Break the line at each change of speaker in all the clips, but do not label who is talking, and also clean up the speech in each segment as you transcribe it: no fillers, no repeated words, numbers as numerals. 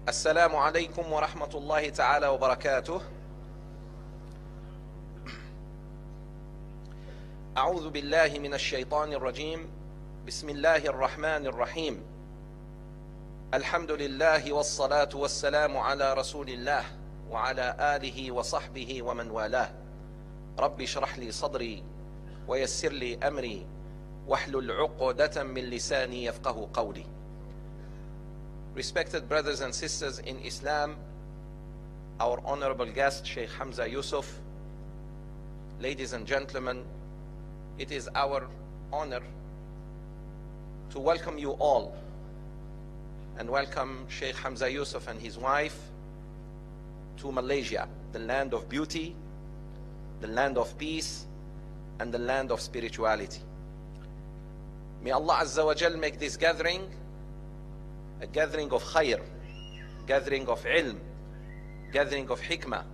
السلام عليكم ورحمة الله تعالى وبركاته. أعوذ بالله من الشيطان الرجيم. بسم الله الرحمن الرحيم. الحمد لله والصلاة والسلام على رسول الله وعلى آله وصحبه ومن والاه. رب اشرح لي صدري ويسر لي أمري واحلل عقدة من لساني يفقه قولي. Respected brothers and sisters in Islam, our honorable guest Sheikh Hamza Yusuf, ladies and gentlemen, it is our honor to welcome you all and welcome Sheikh Hamza Yusuf and his wife to Malaysia, the land of beauty, the land of peace, and the land of spirituality. May Allah Azza wa Jal make this gathering a gathering of khair, gathering of ilm, gathering of hikmah.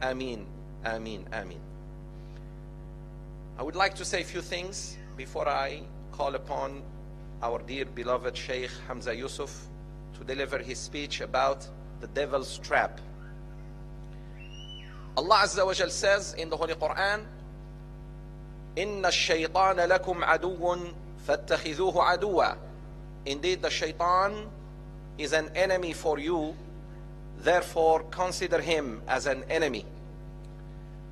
Ameen, ameen, ameen. I would like to say a few things before I call upon our dear beloved Sheikh Hamza Yusuf to deliver his speech about the devil's trap. Allah Azza wa Jal says in the Holy Quran, إِنَّ الشَّيْطَانَ لَكُمْ عَدُوٌ فَاتَّخِذُوهُ عَدُوًا. Indeed, the shaitan is an enemy for you, therefore consider him as an enemy.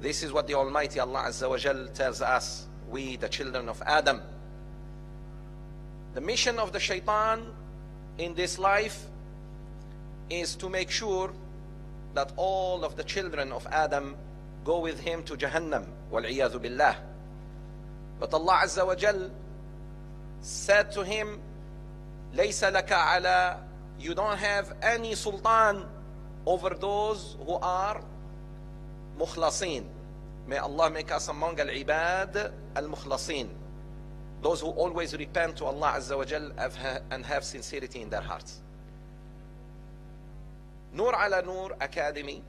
This is what the Almighty Allah Azza wa Jal tells us, we the children of Adam. The mission of the shaitan in this life is to make sure that all of the children of Adam go with him to Jahannam, wal-iyadhu billah. But Allah Azza wa Jal said to him, لَيْسَ لَكَ عَلَى, you don't have any sultan over those who are mukhlasin. May Allah make us among al-ibad al-mukhlasin, those who always repent to Allah Azza wa Jal and have sincerity in their hearts. Nur ala Nur Academy,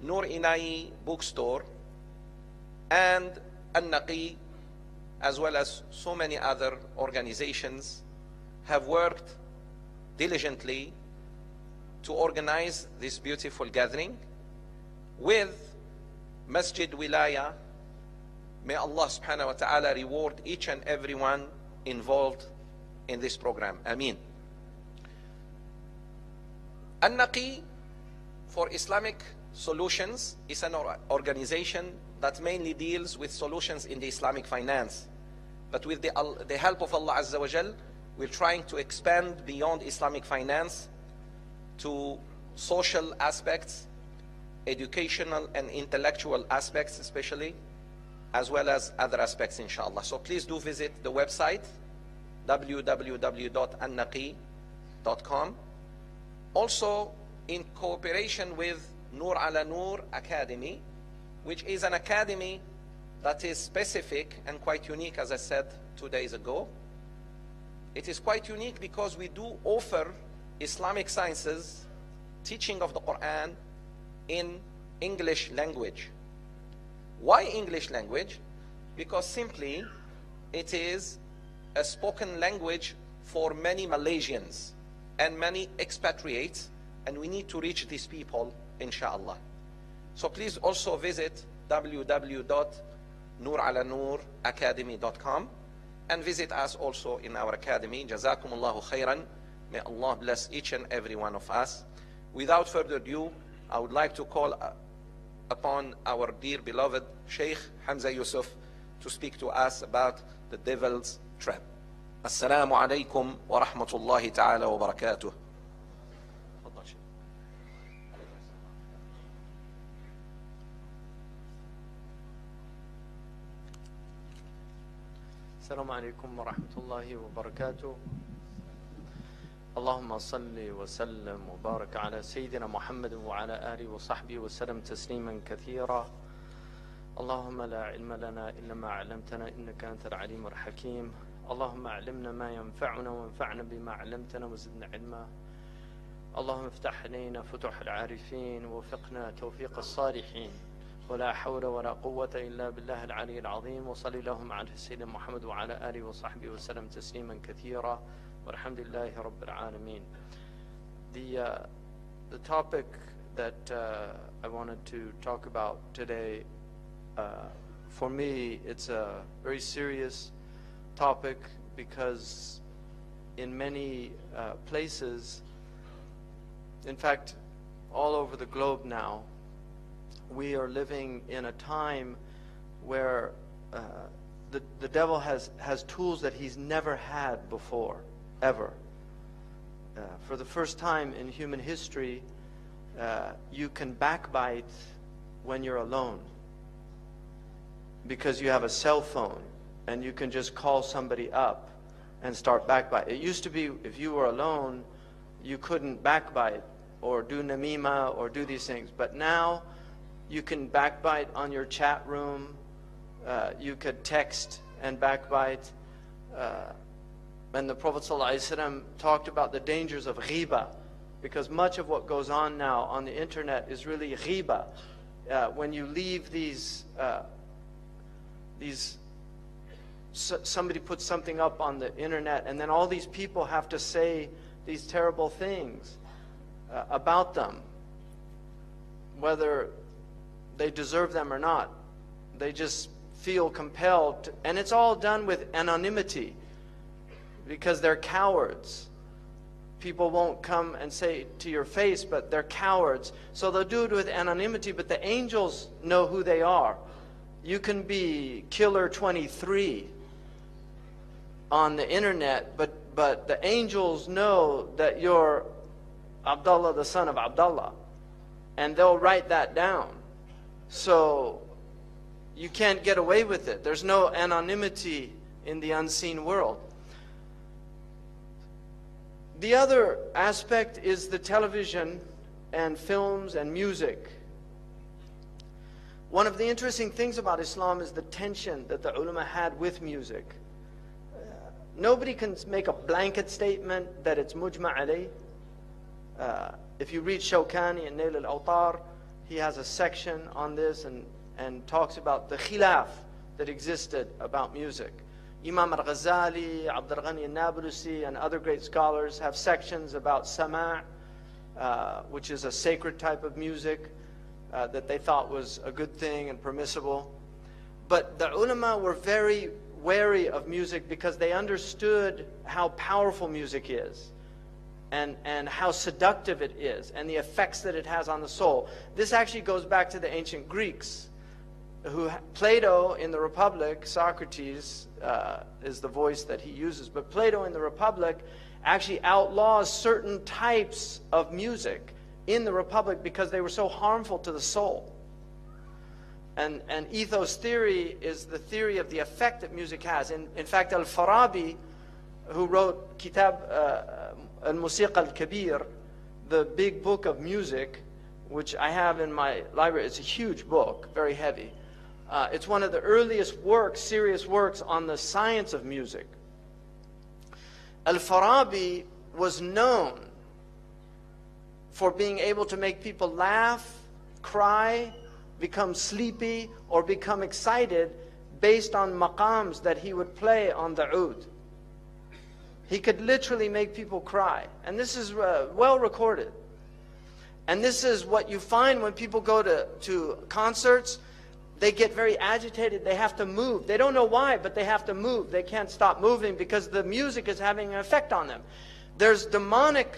Nur Inai Bookstore, and An-Naqi, as well as so many other organizations, have worked diligently to organize this beautiful gathering with Masjid Wilaya. May Allah subhanahu wa ta'ala reward each and everyone involved in this program. Ameen. An-Naqi for Islamic Solutions is an organization that mainly deals with solutions in the Islamic finance. But with the help of Allah Azza wa Jal, we're trying to expand beyond Islamic finance to social aspects, educational and intellectual aspects especially, as well as other aspects inshallah. So please do visit the website www.annaqi.com. Also in cooperation with Nur ala Nur Academy, which is an academy that is specific and quite unique, as I said 2 days ago. It is quite unique because we do offer Islamic sciences, teaching of the Quran in English language. Why English language? Because simply it is a spoken language for many Malaysians and many expatriates, and we need to reach these people, inshallah. So please also visit www.nuralanuracademy.com and visit us also in our academy. Jazakumullahu khairan. May Allah bless each and every one of us. Without further ado, I would like to call upon our dear beloved Sheikh Hamza Yusuf to speak to us about the devil's trap. Assalamu alaikum wa rahmatullahi ta'ala wa barakatuh.
السلام عليكم ورحمة الله وبركاته. اللهم صل وسلم وبارك على سيدنا محمد وعلى آله وصحبه وسلم تسليما كثيرا. اللهم لا علم لنا إلا ما علمتنا إنك أنت العليم الحكيم. اللهم علمنا ما ينفعنا وانفعنا بما علمتنا وزدنا علما. اللهم افتح علينا فتوح العارفين ووفقنا توفيق الصالحين. ولا حول ولا قوة إلا بالله العلي العظيم. وصلي اللهم على سيدنا محمد وعلى آله وصحبه وسلم تسليما كثيرا. والحمد لله رب العالمين. The topic that I wanted to talk about today, for me, it's a very serious topic because in many places, in fact, all over the globe now, we are living in a time where the devil has tools that he's never had before, ever. For the first time in human history, you can backbite when you're alone because you have a cell phone and you can just call somebody up and start backbite. It used to be if you were alone, you couldn't backbite or do namima or do these things. But now you can backbite on your chat room. You could text and backbite. And the Prophet ﷺ talked about the dangers of ghiba, because much of what goes on now on the internet is really ghiba. When you leave somebody puts something up on the internet, and then all these people have to say these terrible things about them, whether they deserve them or not. They just feel compelled to, and it's all done with anonymity because they're cowards. People won't come and say to your face, but they're cowards. So they'll do it with anonymity, but the angels know who they are. You can be Killer 23 on the internet, but the angels know that you're Abdullah, the son of Abdullah, and they'll write that down. So you can't get away with it. There's no anonymity in the unseen world. The other aspect is the television and films and music. One of the interesting things about Islam is the tension that the ulama had with music. Nobody can make a blanket statement that it's mujma' alayh. If you read Shawkani and Nail al-Awtar, he has a section on this and talks about the khilaf that existed about music. Imam al-Ghazali, Abdul Ghani al-Nablusi, and other great scholars have sections about sama', which is a sacred type of music that they thought was a good thing and permissible. But the ulama were very wary of music because they understood how powerful music is and how seductive it is and the effects that it has on the soul. This actually goes back to the ancient Greeks. Plato in the Republic, Socrates is the voice that he uses, but Plato in the Republic actually outlaws certain types of music in the Republic because they were so harmful to the soul. And ethos theory is the theory of the effect that music has. In fact, Al-Farabi, who wrote Kitab Al-Musiqa Al-Kabir, the big book of music, which I have in my library, it's a huge book, very heavy. It's one of the earliest works, serious works on the science of music. Al-Farabi was known for being able to make people laugh, cry, become sleepy, or become excited based on maqams that he would play on the oud. He could literally make people cry. And this is well recorded. And this is what you find when people go to concerts. They get very agitated. They have to move. They don't know why, but they have to move. They can't stop moving because the music is having an effect on them. There's demonic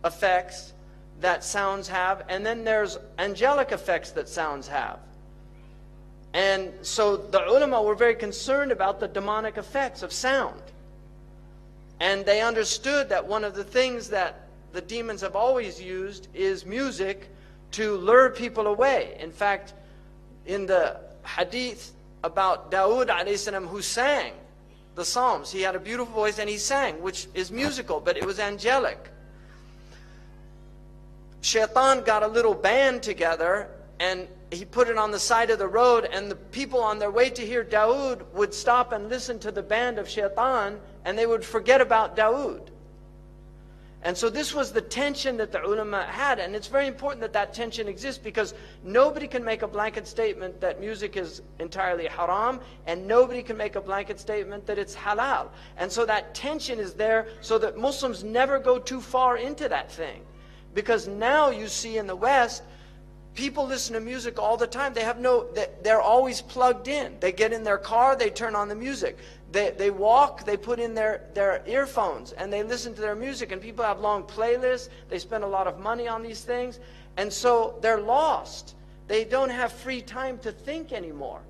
effects that sounds have, and then there's angelic effects that sounds have. And so the ulama were very concerned about the demonic effects of sound. And they understood that one of the things that the demons have always used is music to lure people away. In fact, in the hadith about Dawood alayhi salam, who sang the Psalms, he had a beautiful voice and he sang, which is musical, but it was angelic. Shaitan got a little band together and he put it on the side of the road, and the people on their way to hear Dawood would stop and listen to the band of Shaitan, and they would forget about Dawood. And so this was the tension that the ulama had, and it's very important that that tension exists, because nobody can make a blanket statement that music is entirely haram, and nobody can make a blanket statement that it's halal. And so that tension is there so that Muslims never go too far into that thing. Because now you see in the West, people listen to music all the time. They're always plugged in. They get in their car, they turn on the music. They walk, they put in their earphones, and they listen to their music. And people have long playlists. They spend a lot of money on these things. And so they're lost. They don't have free time to think anymore,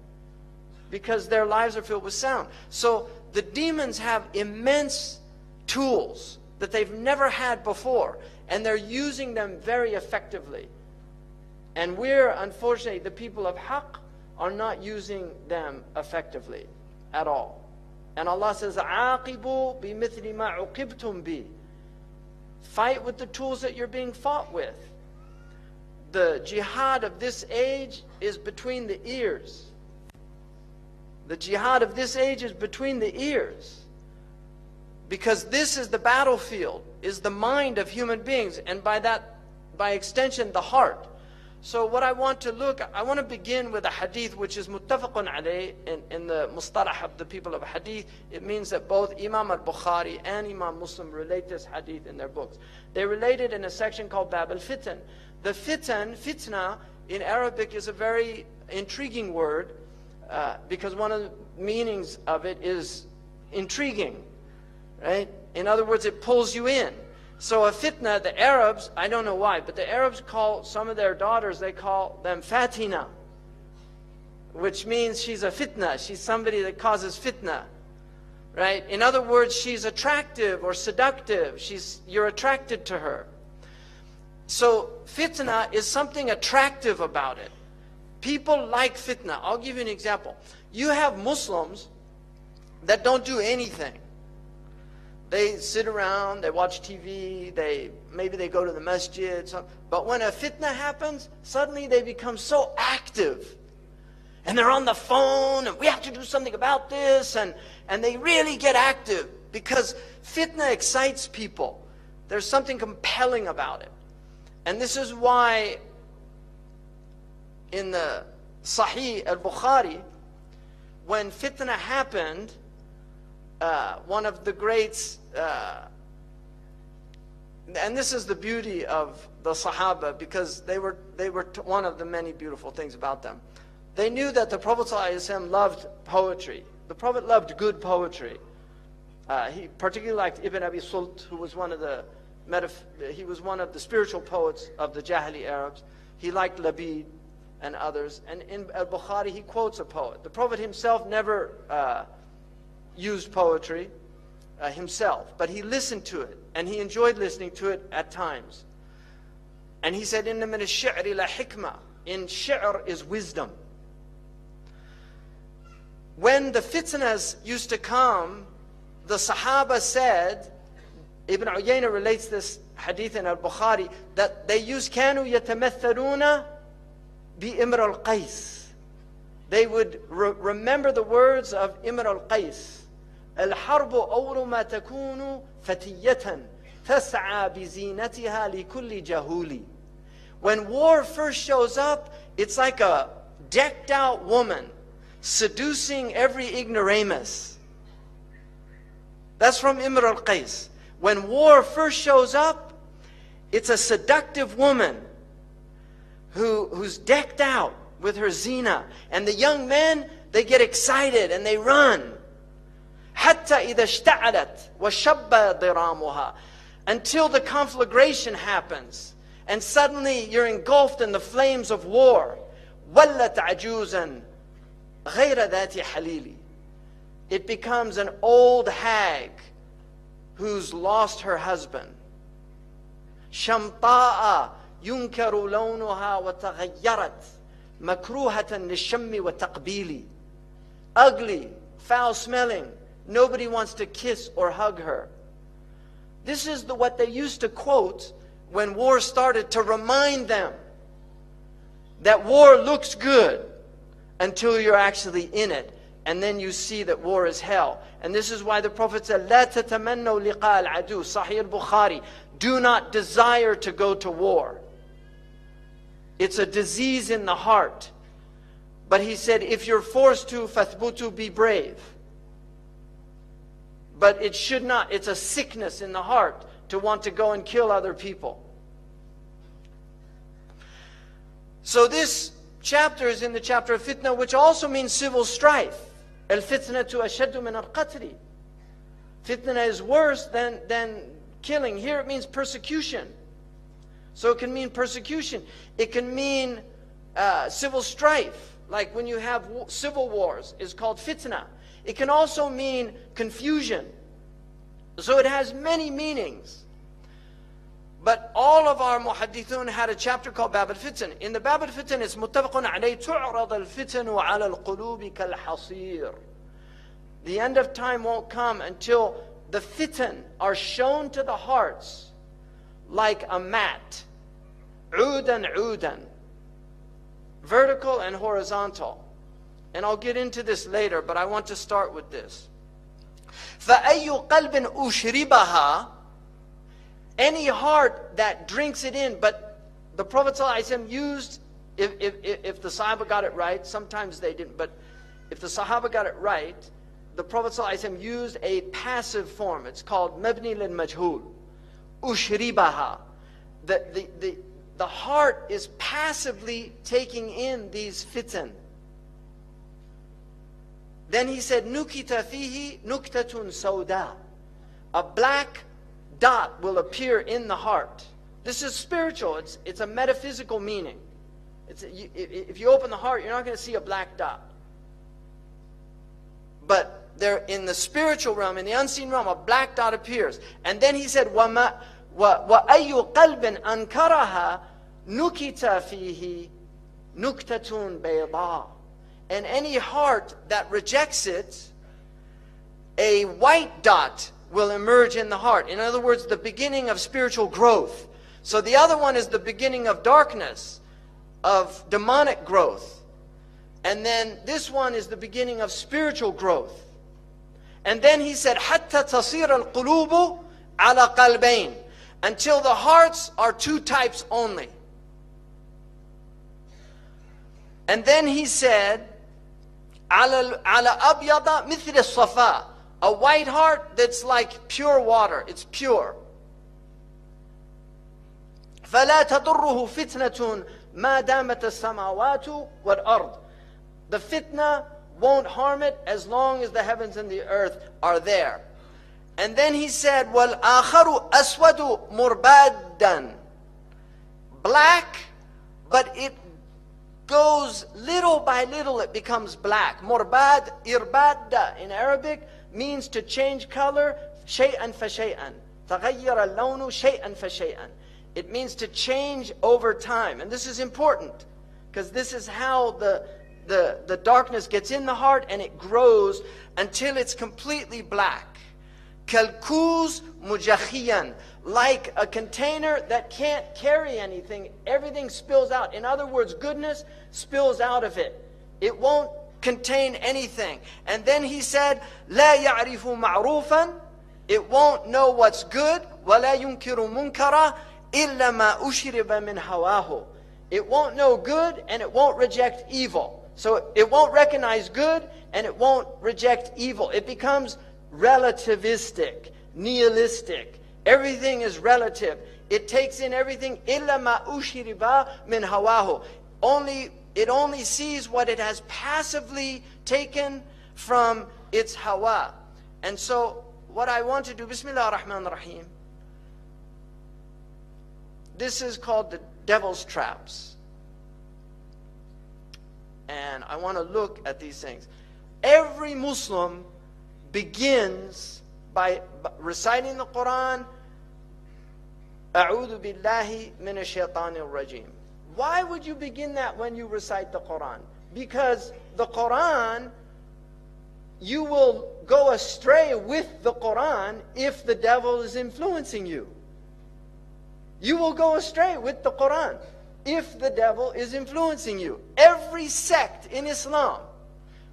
because their lives are filled with sound. So the demons have immense tools that they've never had before, and they're using them very effectively. And we're, unfortunately, the people of haqq, are not using them effectively at all. And Allah says, عَاقِبُوا بِمِثْلِ مَا عُقِبْتُمْ بِهِ. Fight with the tools that you're being fought with. The jihad of this age is between the ears. The jihad of this age is between the ears. Because this is the battlefield, is the mind of human beings, and by extension, the heart. So what I want to begin with a hadith which is muttafaqun alayh in the mustalah of the people of hadith. It means that both Imam al-Bukhari and Imam Muslim relate this hadith in their books. They relate it in a section called Bab al-Fitan. The fitna in Arabic is a very intriguing word, because one of the meanings of it is intriguing, right? In other words, it pulls you in. So a fitna, the Arabs, I don't know why, but the Arabs call some of their daughters, they call them fatina, which means she's a fitna. She's somebody that causes fitna, right? In other words, she's attractive or seductive. You're attracted to her. So fitna is something attractive about it. People like fitna. I'll give you an example. You have Muslims that don't do anything. They sit around, they watch TV, maybe they go to the masjid. But when a fitna happens, suddenly they become so active. And they're on the phone, and we have to do something about this. And they really get active, because fitna excites people. There's something compelling about it. And this is why in the Sahih al-Bukhari, when fitna happened, one of the greats, and this is the beauty of the Sahaba, because they were one of the many beautiful things about them. They knew that the Prophet ﷺ loved poetry. The Prophet loved good poetry. He particularly liked Ibn Abi Sult, who was one of the spiritual poets of the Jahili Arabs. He liked Labid and others. And in al-Bukhari, he quotes a poet. The Prophet himself never used poetry himself, but he listened to it, and he enjoyed listening to it at times. And he said, "Inna min ash-shi'ri la hikmah." In shi'r is wisdom. When the fitnas used to come, the Sahaba said, Ibn Uyayna relates this hadith in al-Bukhari, that they used كانوا يتمثلون بإمر القيس. They would remember the words of Imr al-Qais. الحرب أول ما تكون فتية تسعى بزينتها لكل جهول. When war first shows up, it's like a decked out woman seducing every ignoramus. That's from Imr al-Qais. When war first shows up, it's a seductive woman who's decked out with her zina. And the young men, they get excited and they run. حَتَّى إِذَا اشْتَعَلَتْ وَشَبَّ ضِرَامُهَا. Until the conflagration happens. And suddenly you're engulfed in the flames of war. وَلَّتْ عَجُوزًا غَيْرَ ذَاتِ حَلِيلِ. It becomes an old hag who's lost her husband. شَمْطَاءَ يُنْكَرُ لَوْنُهَا وَتَغَيَّرَتْ مَكْرُوهَةً لِلشَّمِّ وَتَقْبِيلِ. Ugly, foul-smelling. Nobody wants to kiss or hug her. This is what they used to quote when war started, to remind them that war looks good until you're actually in it.
and then you see that war is hell. And this is why the Prophet said, لا تتمنوا لقاء العدو, Sahih al-Bukhari, do not desire to go to war. It's a disease in the heart. But he said, if you're forced to, فَثْبُتُوا, be brave. But it should not, it's a sickness in the heart to want to go and kill other people. So this chapter is in the chapter of fitna, which also means civil strife. الْفِتْنَةُ أَشَدُّ مِنَ الْقَتْلِ. Fitna is worse than killing. Here it means persecution. So it can mean persecution. It can mean civil strife. Like when you have civil wars, is called fitna. It can also mean confusion. So it has many meanings. But all of our muhaddithun had a chapter called Bab al-Fitan. In the Bab al-Fitan, it's muttafaqun alayh, tu'rad al-fitanu ala al-qulubi kal-hasir. The end of time won't come until the fitan are shown to the hearts like a mat. Udan, udan. Vertical and horizontal. And I'll get into this later, but I want to start with this. فَأَيُّ قَلْبٍ أُشْرِبَهَا, any heart that drinks it in. But the Prophet ﷺ used, if the Sahaba got it right, sometimes they didn't, but if the Sahaba got it right, the Prophet ﷺ used a passive form. It's called mabni lil majhul. Ushribaha. The heart is passively taking in these fitan. Then he said, nukita fihi nuktatun sauda. A black dot will appear in the heart. This is spiritual. It's a metaphysical meaning. If you open the heart, you're not going to see a black dot. But there, in the spiritual realm, in the unseen realm, a black dot appears. And then he said, وَأَيُّ قَلْبٍ أَنْكَرَهَا نُكِتَ فِيهِ نُكْتَةٌ بَيْضَاءٌ. And any heart that rejects it, a white dot will emerge in the heart. In other words, the beginning of spiritual growth. So the other one is the beginning of darkness, of demonic growth. And then this one is the beginning of spiritual growth. And then he said, حَتَّى تَصِيرَ الْقُلُوبُ عَلَى قَلْبَيْنِ. Until the hearts are two types only. And then he said, على أبيض مثل الصفاء. A white heart that's like pure water. It's pure. فلا تضره فتنة ما دامت السماوات والأرض. The fitna won't harm it as long as the heavens and the earth are there. And then he said, وَالْآخَرُ أَسْوَدُ مُرْبَادًا. Black, but it goes little by little, it becomes black. Murbad, irbadda in Arabic means to change color, shay'an fa shay'an. تغير اللون شيئا فشيئا. It means to change over time. And this is important, because this is how the darkness gets in the heart, and it grows until it's completely black. Kalkuz mujakhiyan, like a container that can't carry anything, everything spills out. In other words, goodness spills out of it. It won't contain anything. And then he said, لا يعرف معروفا, it won't know what's good, ولا ينكر منكرا إلا ما أشرب من هواه. It won't know good and it won't reject evil. So it won't recognize good and it won't reject evil. It becomes relativistic, nihilistic. Everything is relative. It takes in everything. إِلَّا مَا أُشْرِبَ مِنْ هَوَاهُ. It only sees what it has passively taken from its hawa. And so what I want to do, Bismillah ar-Rahman ar-Rahim. This is called the devil's traps. And I want to look at these things. Every Muslim begins by reciting the Quran, أعوذ بالله من الشيطان الرجيم. Why would you begin that when you recite the Quran? Because the Quran, you will go astray with the Quran if the devil is influencing you. You will go astray with the Quran if the devil is influencing you. Every sect in Islam,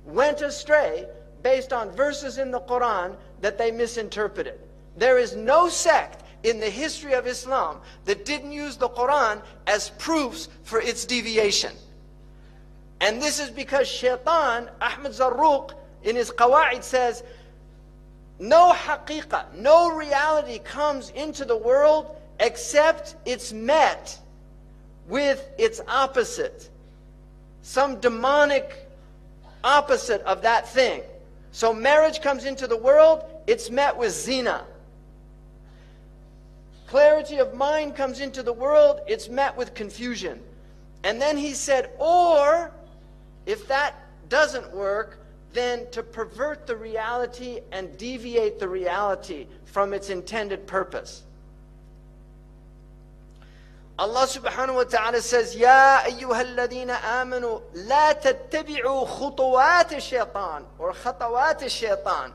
went astray based on verses in the Quran that they misinterpreted. There is no sect in the history of Islam that didn't use the Quran as proofs for its deviation. And this is because Shaitan, Ahmad Zarruq, in his Qawa'id says, no haqiqah, no reality comes into the world except it's met with its opposite. Some demonic opposite of that thing. So marriage comes into the world, it's met with zina. Clarity of mind comes into the world, it's met with confusion. And then he said, or if that doesn't work, then to pervert the reality and deviate the reality from its intended purpose. Allah subhanahu wa ta'ala says, Ya ayyuhalladhina amanu, la tattabi'u khutuwat ash-shaytan, or khatawat ash-shaytan.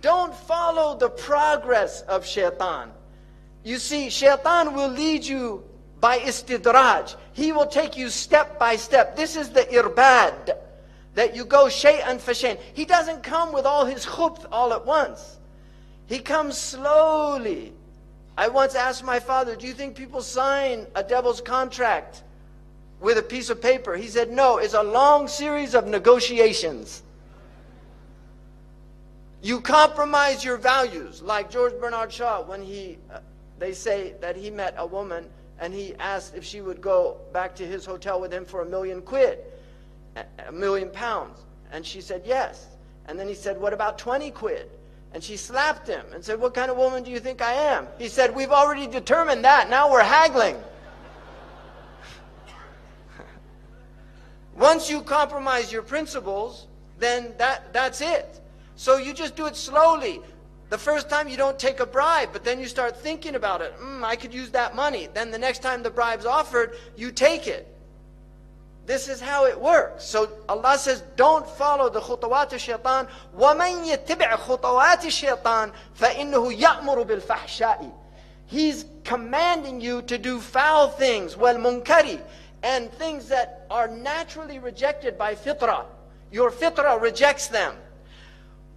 Don't follow the progress of shaitan. You see, shaitan will lead you by istidraj. He will take you step by step. This is the irbad, that you go shay'an fa shay'an. He doesn't come with all his khubth all at once. He comes slowly. I once asked my father, do you think people sign a devil's contract with a piece of paper? He said, no, it's a long series of negotiations. You compromise your values, like George Bernard Shaw, when they say that he met a woman and he asked if she would go back to his hotel with him for £1 million, £1 million. And she said yes. And then he said, what about 20 quid? And she slapped him and said, what kind of woman do you think I am? He said, we've already determined that, now we're haggling. Once you compromise your principles, then that's it. So you just do it slowly. The first time you don't take a bribe, but then you start thinking about it. I could use that money. Then the next time the bribe's offered, you take it. This is how it works. So Allah says, don't follow the khutawat al-shaytan. وَمَنْ يَتِّبِعْ خُطَوَاتِ الشَّيْطَانِ فَإِنَّهُ يَأْمُرُ بِالْفَحْشَاءِ. He's commanding you to do foul things, وَالْمُنْكَرِ, and things that are naturally rejected by fitrah. Your fitrah rejects them.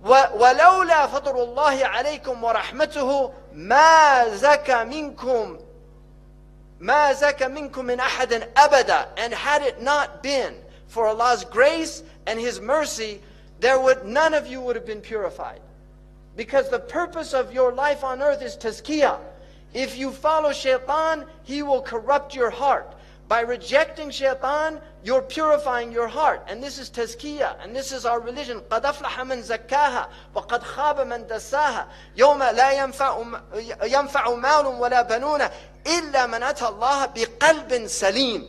وَلَوْلَا فَضْلُ اللَّهِ عَلَيْكُمْ وَرَحْمَتُهُ مَا زَكَى مِنْكُمْ مِنْ أَحَدٍ أَبَدًا. And had it not been for Allah's grace and His mercy, none of you would have been purified. Because the purpose of your life on earth is tazkiyah. If you follow shaitan, he will corrupt your heart. By rejecting shaitan, you're purifying your heart. And this is tazkiyah. And this is our religion. قَدْ أَفْلَحَ مَنْ زَكَّاهَا وَقَدْ خَابَ مَنْ دَسَّاهَا يَوْمَ لَا يَنْفَعُ مَالٌ وَلَا بَنُونَ إِلَّا مَنْ أَتَى اللَّهَ بِقَلْبٍ سَلِيمٍ.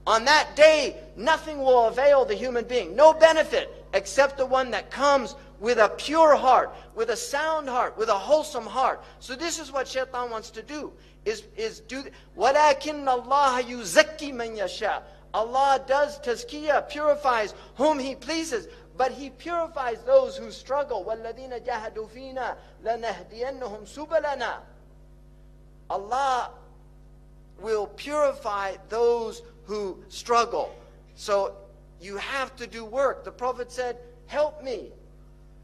On that day, nothing will avail the human being. No benefit except the one that comes with a pure heart, with a sound heart, with a wholesome heart. So this is what shaitan wants to do. وَلَكِنَّ اللَّهَ يُزَكِّي مَنْ يَشَاءُ. Allah does tazkiyah, purifies whom He pleases, but He purifies those who struggle. وَالَّذِينَ جَاهَدُوا فِينَا لَنَهْدِيَنَّهُمْ سُبُلَنَا. Allah will purify those who struggle. So you have to do work. The Prophet said, help me.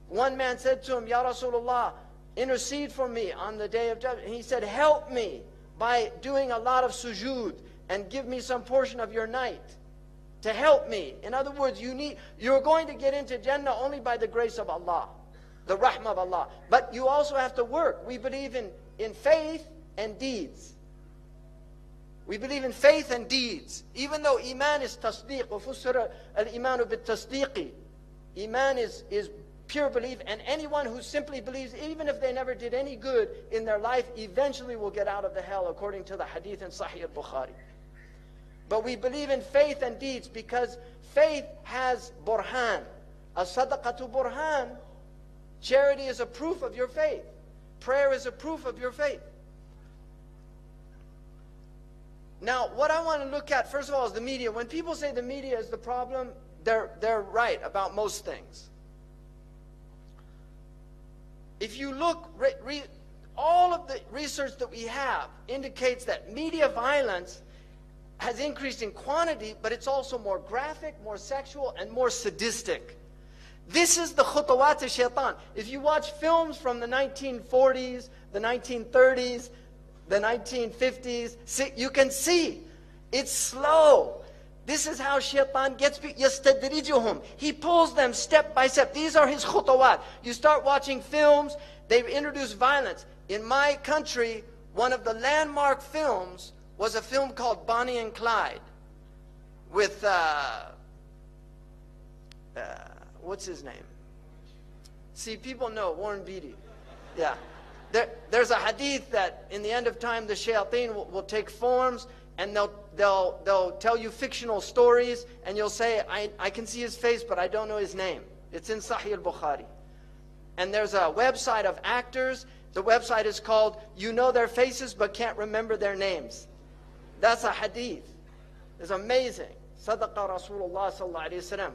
One man said to him, Ya Rasulullah, intercede for me on the day of judgment. And he said, help me by doing a lot of sujood and give me some portion of your night to help me. In other words, you're going to get into Jannah only by the grace of Allah, the rahmah of Allah. But you also have to work. We believe in faith and deeds. We believe in faith and deeds. Even though iman is tasdeeq, وَفُسِّرَ الْإِيمَانُ بِالتَّصْدِيقِ. Iman is pure belief, and anyone who simply believes, even if they never did any good in their life, eventually will get out of the hell, according to the hadith in Sahih al-Bukhari. But we believe in faith and deeds because faith has burhan. As-sadaqatu burhan. Charity is a proof of your faith. Prayer is a proof of your faith. Now, what I want to look at, first of all, is the media. When people say the media is the problem, they're right about most things. If you look, all of the research that we have indicates that media violence has increased in quantity, but it's also more graphic, more sexual, and more sadistic. This is the khutawat of shaitan. If you watch films from the 1940s, the 1930s, the 1950s, you can see it's slow. This is how shaitan gets people. يَسْتَدْرِجُهُمْ. He pulls them step by step. These are his khutawat. You start watching films, they introduce violence. In my country, one of the landmark films was a film called Bonnie and Clyde with, what's his name? See, people know, Warren Beatty. Yeah. There's a hadith that in the end of time, the shayateen will take forms, and they'll tell you fictional stories, and you'll say, I can see his face, but I don't know his name. It's in Sahih al-Bukhari. And there's a website of actors. The website is called, You Know Their Faces, but Can't Remember Their Names. That's a hadith. It's amazing. Sadaqa Rasulullah sallallahu alayhi wa sallam.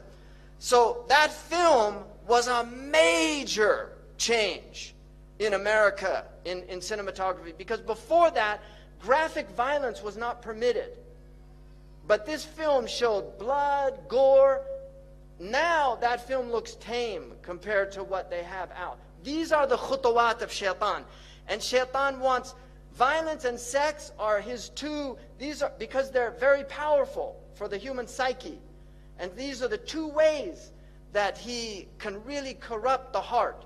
So that film was a major change in America in cinematography, because before that, graphic violence was not permitted. But this film showed blood, gore. Now that film looks tame compared to what they have out. These are the khutawat of shaitan. And shaitan wants violence and sex are his two, these are because they're very powerful for the human psyche. And these are the two ways that he can really corrupt the heart.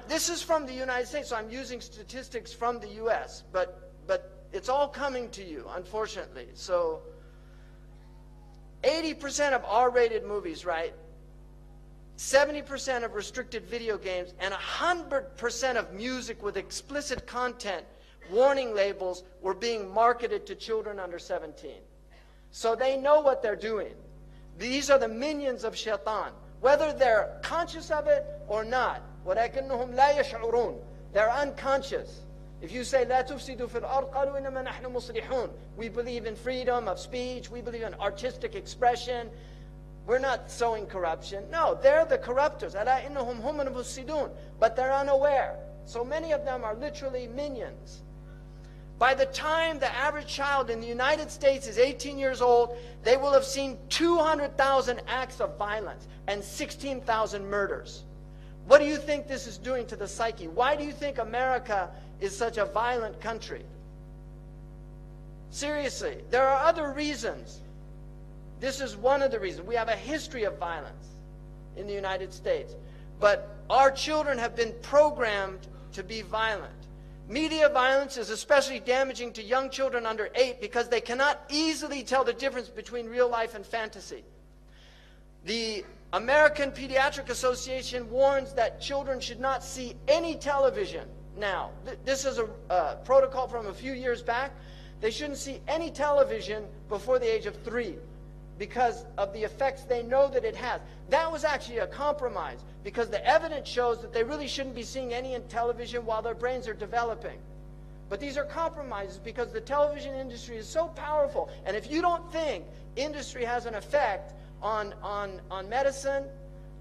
This is from the United States, so I'm using statistics from the US, but it's all coming to you, unfortunately. So 80% of R-rated movies, right? 70% of restricted video games, and 100% of music with explicit content, warning labels, were being marketed to children under 17. So they know what they're doing. These are the minions of shaitan, whether they're conscious of it or not. وَلَكِنَّهُمْ لَا يَشْعُرُونَ. They're unconscious. If you say, لَا تُفْسِدُوا فِي الْأَرْضِ قَالُوا إِنَّمَا نَحْنُ مُصْلِحُونَ. We believe in freedom of speech. We believe in artistic expression. We're not sowing corruption. No, they're the corruptors. أَلَا إِنَّهُمْ هُمُ الْمُفْسِدُونَ. But they're unaware. So many of them are literally minions. By the time the average child in the United States is 18 years old, they will have seen 200,000 acts of violence and 16,000 murders. What do you think this is doing to the psyche? Why do you think America is such a violent country? Seriously, there are other reasons. This is one of the reasons. We have a history of violence in the United States. But our children have been programmed to be violent. Media violence is especially damaging to young children under 8 because they cannot easily tell the difference between real life and fantasy. The American Pediatric Association warns that children should not see any television now. This is a protocol from a few years back. They shouldn't see any television before the age of 3 because of the effects they know that it has. That was actually a compromise because the evidence shows that they really shouldn't be seeing any television while their brains are developing. But these are compromises because the television industry is so powerful. And if you don't think industry has an effect on medicine,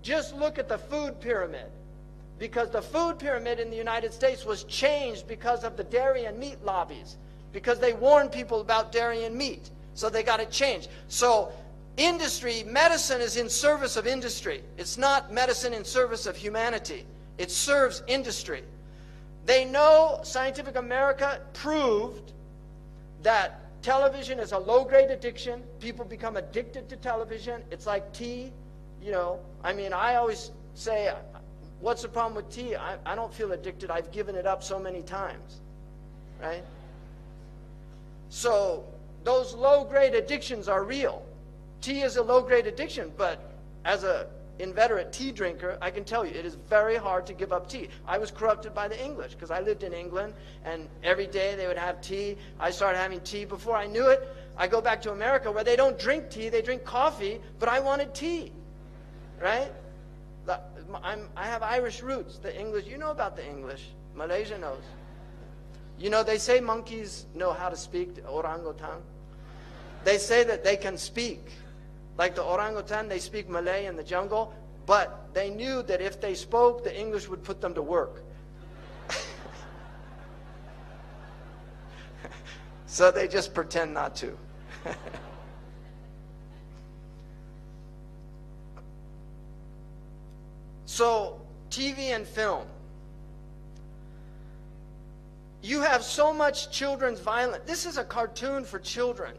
just look at the food pyramid. Because the food pyramid in the United States was changed because of the dairy and meat lobbies. Because they warned people about dairy and meat. So they got it changed. So industry, medicine is in service of industry. It's not medicine in service of humanity. It serves industry. They know Scientific America proved that television is a low-grade addiction. People become addicted to television. It's like tea, you know. I mean, I always say, what's the problem with tea? I don't feel addicted. I've given it up so many times, right? So those low-grade addictions are real. Tea is a low-grade addiction, but as an inveterate tea drinker, I can tell you it is very hard to give up tea. I was corrupted by the English because I lived in England, and every day they would have tea. I started having tea. Before I knew it, I go back to America where they don't drink tea, they drink coffee, but I wanted tea, right? I have Irish roots. The English, you know about the English. Malaysia knows. You know, they say monkeys know how to speak, the orangutan. They say that they can speak. Like the orangutan, they speak Malay in the jungle, but they knew that if they spoke, the English would put them to work. So they just pretend not to. So, TV and film. You have so much children's violence. This is a cartoon for children.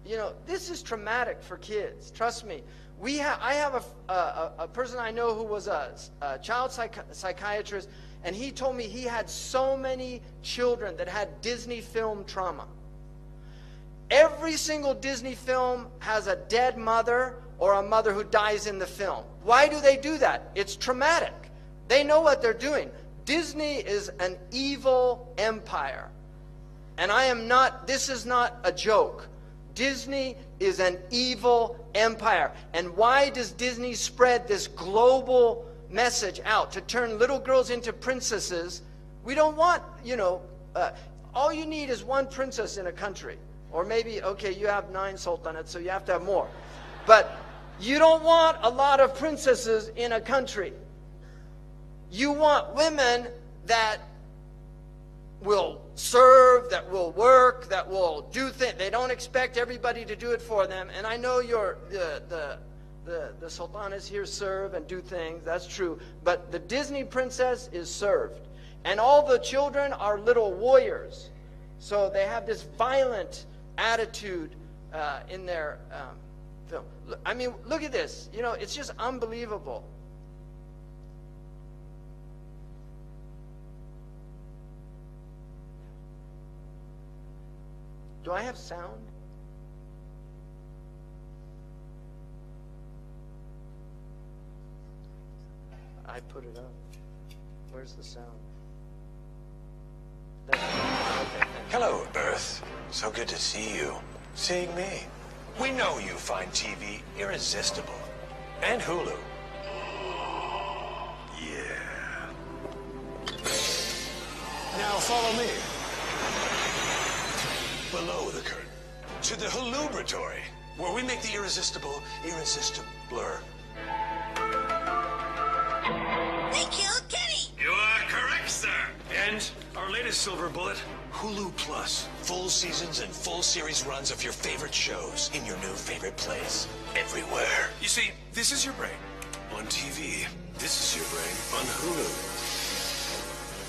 You know, this is traumatic for kids. Trust me. I have a person I know who was a child psychiatrist, and he told me he had so many children that had Disney film trauma. Every single Disney film has a dead mother or a mother who dies in the film. Why do they do that? It's traumatic. They know what they're doing. Disney is an evil empire. And this is not a joke. Disney is an evil empire. And why does Disney spread this global message out to turn little girls into princesses? We don't want, all you need is one princess in a country. Or maybe, okay, you have 9 sultanates, so you have to have more. But you don't want a lot of princesses in a country. You want women that will serve, that will work, that will do things. They don't expect everybody to do it for them. And I know the sultanas here serve and do things. That's true. But the Disney princess is served. And all the children are little warriors. So they have this violent attitude in their film. I mean, look at this. It's just unbelievable. Do I have sound? I put it up. Where's the sound? Okay,
hello, Earth. So good to see you. Seeing me. We know you find TV irresistible. And Hulu. Yeah. Now follow me. Below the curtain. To the Hulubratory, where we make the irresistible irresistibler.
They killed Kenny!
You are correct, sir. And our latest silver bullet, Hulu Plus. Full seasons and full series runs of your favorite shows in your new favorite place. Everywhere. You see, this is your brain on TV. This is your brain on Hulu.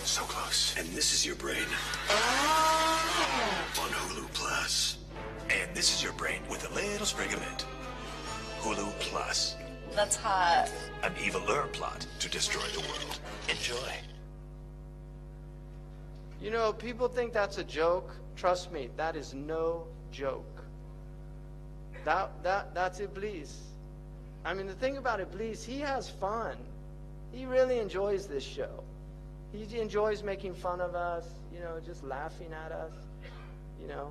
So close. And this is your brain on Hulu Plus. And this is your brain with a little sprig of mint. Hulu Plus.
That's hot.
An eviler plot to destroy the world. Enjoy.
People think that's a joke. Trust me, that is no joke. That's Iblis. I mean, the thing about Iblis, he has fun. He really enjoys this show. He enjoys making fun of us, just laughing at us.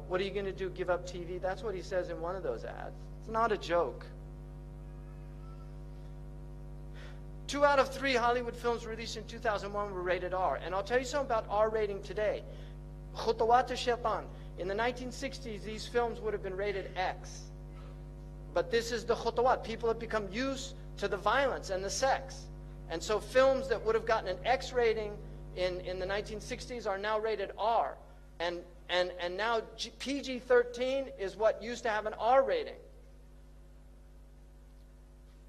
What are you going to do, give up TV? That's what he says in one of those ads. It's not a joke. 2 out of 3 Hollywood films released in 2001 were rated R. And I'll tell you something about R rating today. Khutawat al-Shaitan. In the 1960s, these films would have been rated X. But this is the khutawat. People have become used to the violence and the sex. And so films that would have gotten an X rating in the 1960s are now rated R. And now PG-13 is what used to have an R rating.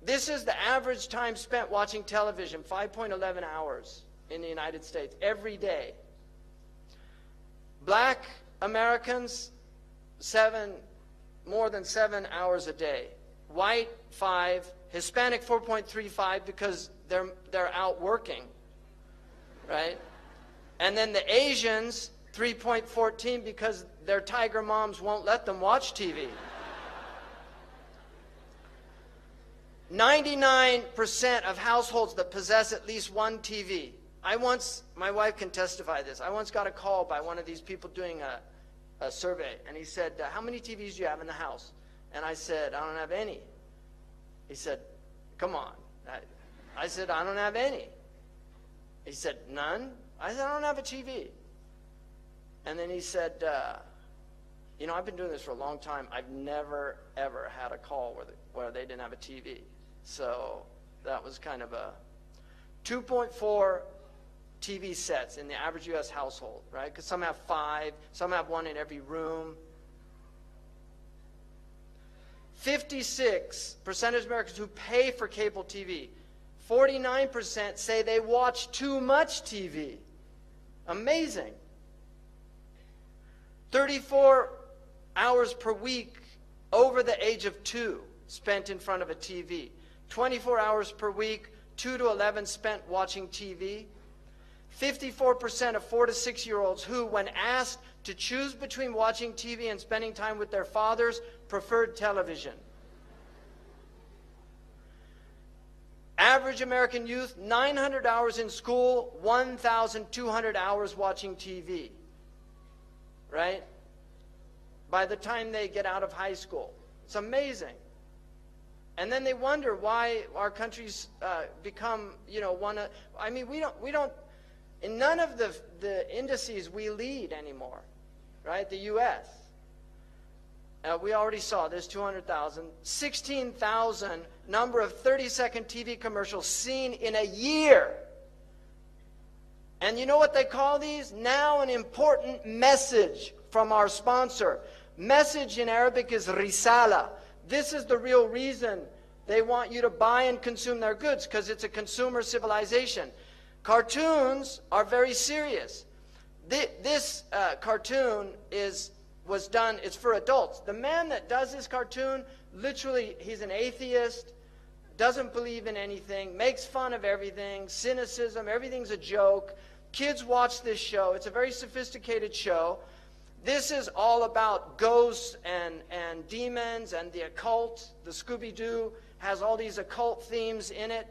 This is the average time spent watching television, 5.11 hours in the United States, every day. Black Americans, more than 7 hours a day. White, 5. Hispanic, 4.35 because they're out working, right? And then the Asians, 3.14 because their tiger moms won't let them watch TV. 99% of households that possess at least one TV. My wife can testify this. I once got a call by one of these people doing a survey, and he said, how many TVs do you have in the house? And I said, I don't have any. He said, come on. I said, I don't have any. He said, none? I said, I don't have a TV. And then he said, I've been doing this for a long time. I've never, ever had a call where they didn't have a TV. So that was kind of a 2.4 TV sets in the average U.S. household, right? Because some have 5, some have 1 in every room. 56% of Americans who pay for cable TV. 49% say they watch too much TV. Amazing. 34 hours per week over the age of 2 spent in front of a TV. 24 hours per week, 2 to 11 spent watching TV. 54% of 4 to 6-year-olds who, when asked to choose between watching TV and spending time with their fathers, preferred television. Average American youth, 900 hours in school, 1,200 hours watching TV. Right? By the time they get out of high school. It's amazing. And then they wonder why our countries become, we don't, in none of the indices we lead anymore, right? The U.S. We already saw this, 200,000. 16,000 number of 30-second TV commercials seen in a year. And you know what they call these? Now an important message from our sponsor. Message in Arabic is risala. This is the real reason they want you to buy and consume their goods, because it's a consumer civilization. Cartoons are very serious. This cartoon was done, it's for adults. The man that does this cartoon, literally, he's an atheist, doesn't believe in anything, makes fun of everything, cynicism, everything's a joke. Kids watch this show. It's a very sophisticated show. This is all about ghosts and demons and the occult. The Scooby-Doo has all these occult themes in it.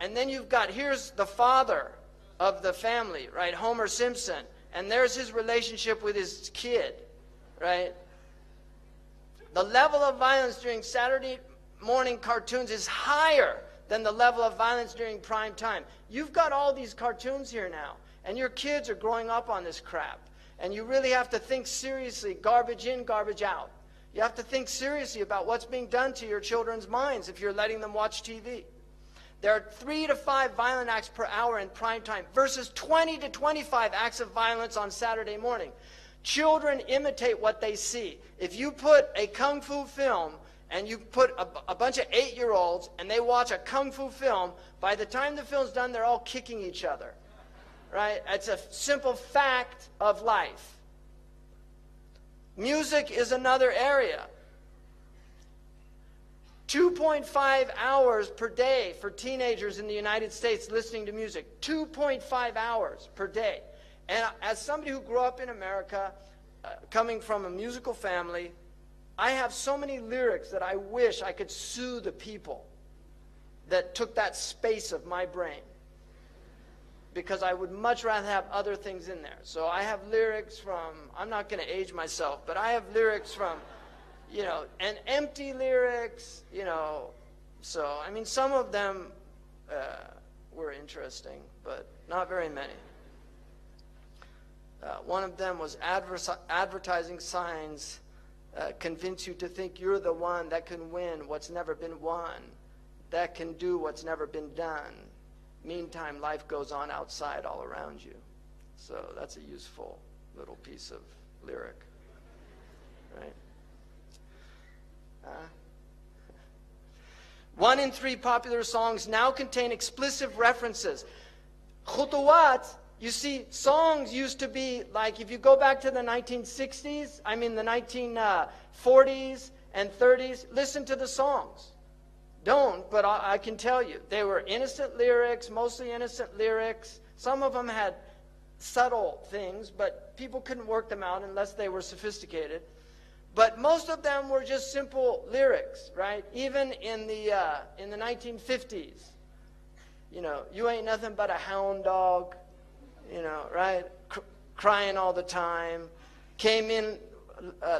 And then you've got, here's the father of the family, right, Homer Simpson. And there's his relationship with his kid, right? The level of violence during Saturday morning cartoons is higher than the level of violence during prime time. You've got all these cartoons here now, and your kids are growing up on this crap. And you really have to think seriously, garbage in, garbage out. You have to think seriously about what's being done to your children's minds if you're letting them watch TV. There are 3 to 5 violent acts per hour in prime time versus 20 to 25 acts of violence on Saturday morning. Children imitate what they see. If you put a kung fu film and you put a bunch of 8-year-olds and they watch a kung fu film, by the time the film's done, they're all kicking each other. Right? It's a simple fact of life. Music is another area. 2.5 hours per day for teenagers in the United States listening to music. 2.5 hours per day. And as somebody who grew up in America, coming from a musical family, I have so many lyrics that I wish I could sue the people that took that space of my brain, because I would much rather have other things in there. So I have lyrics from, I'm not going to age myself, but I have lyrics from, and empty lyrics, So, I mean, some of them were interesting, but not very many. One of them was advertising signs convince you to think you're the one that can win what's never been won, that can do what's never been done. Meantime, life goes on outside all around you. So that's a useful little piece of lyric, right? 1 in 3 popular songs now contain explicit references. Khutuwat, you see, songs used to be like, if you go back to the 1960s, the 1940s and 30s, listen to the songs. Don't, but I can tell you, they were innocent lyrics, mostly innocent lyrics. Some of them had subtle things, but people couldn't work them out unless they were sophisticated. But most of them were just simple lyrics, right? Even in the 1950s, you ain't nothing but a hound dog, right? Crying all the time. Came in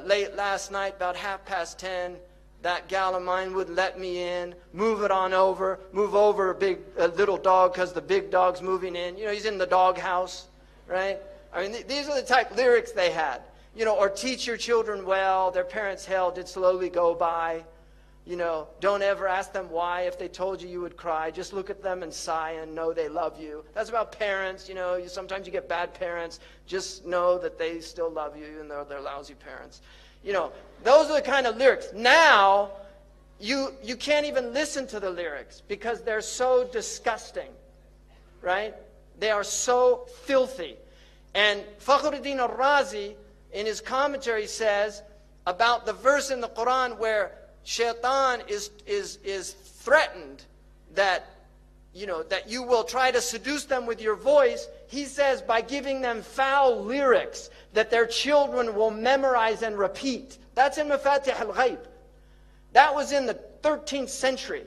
late last night, about 10:30. That gal of mine wouldn't let me in. Move it on over. Move over, a little dog, because the big dog's moving in. He's in the doghouse, right? These are the type lyrics they had. Or teach your children well. Their parents' hell did slowly go by. Don't ever ask them why. If they told you, you would cry. Just look at them and sigh and know they love you. That's about parents. Sometimes you get bad parents. Just know that they still love you, even though they're lousy parents. You know, those are the kind of lyrics. Now, you can't even listen to the lyrics because they're so disgusting, right? They are so filthy. And Fakhruddin al-Razi, in his commentary, says about the verse in the Quran where shaitan is threatened that, you know, that you will try to seduce them with your voice. He says by giving them foul lyrics that their children will memorize and repeat. That's in Mafatih al-Ghaib. That was in the 13th century.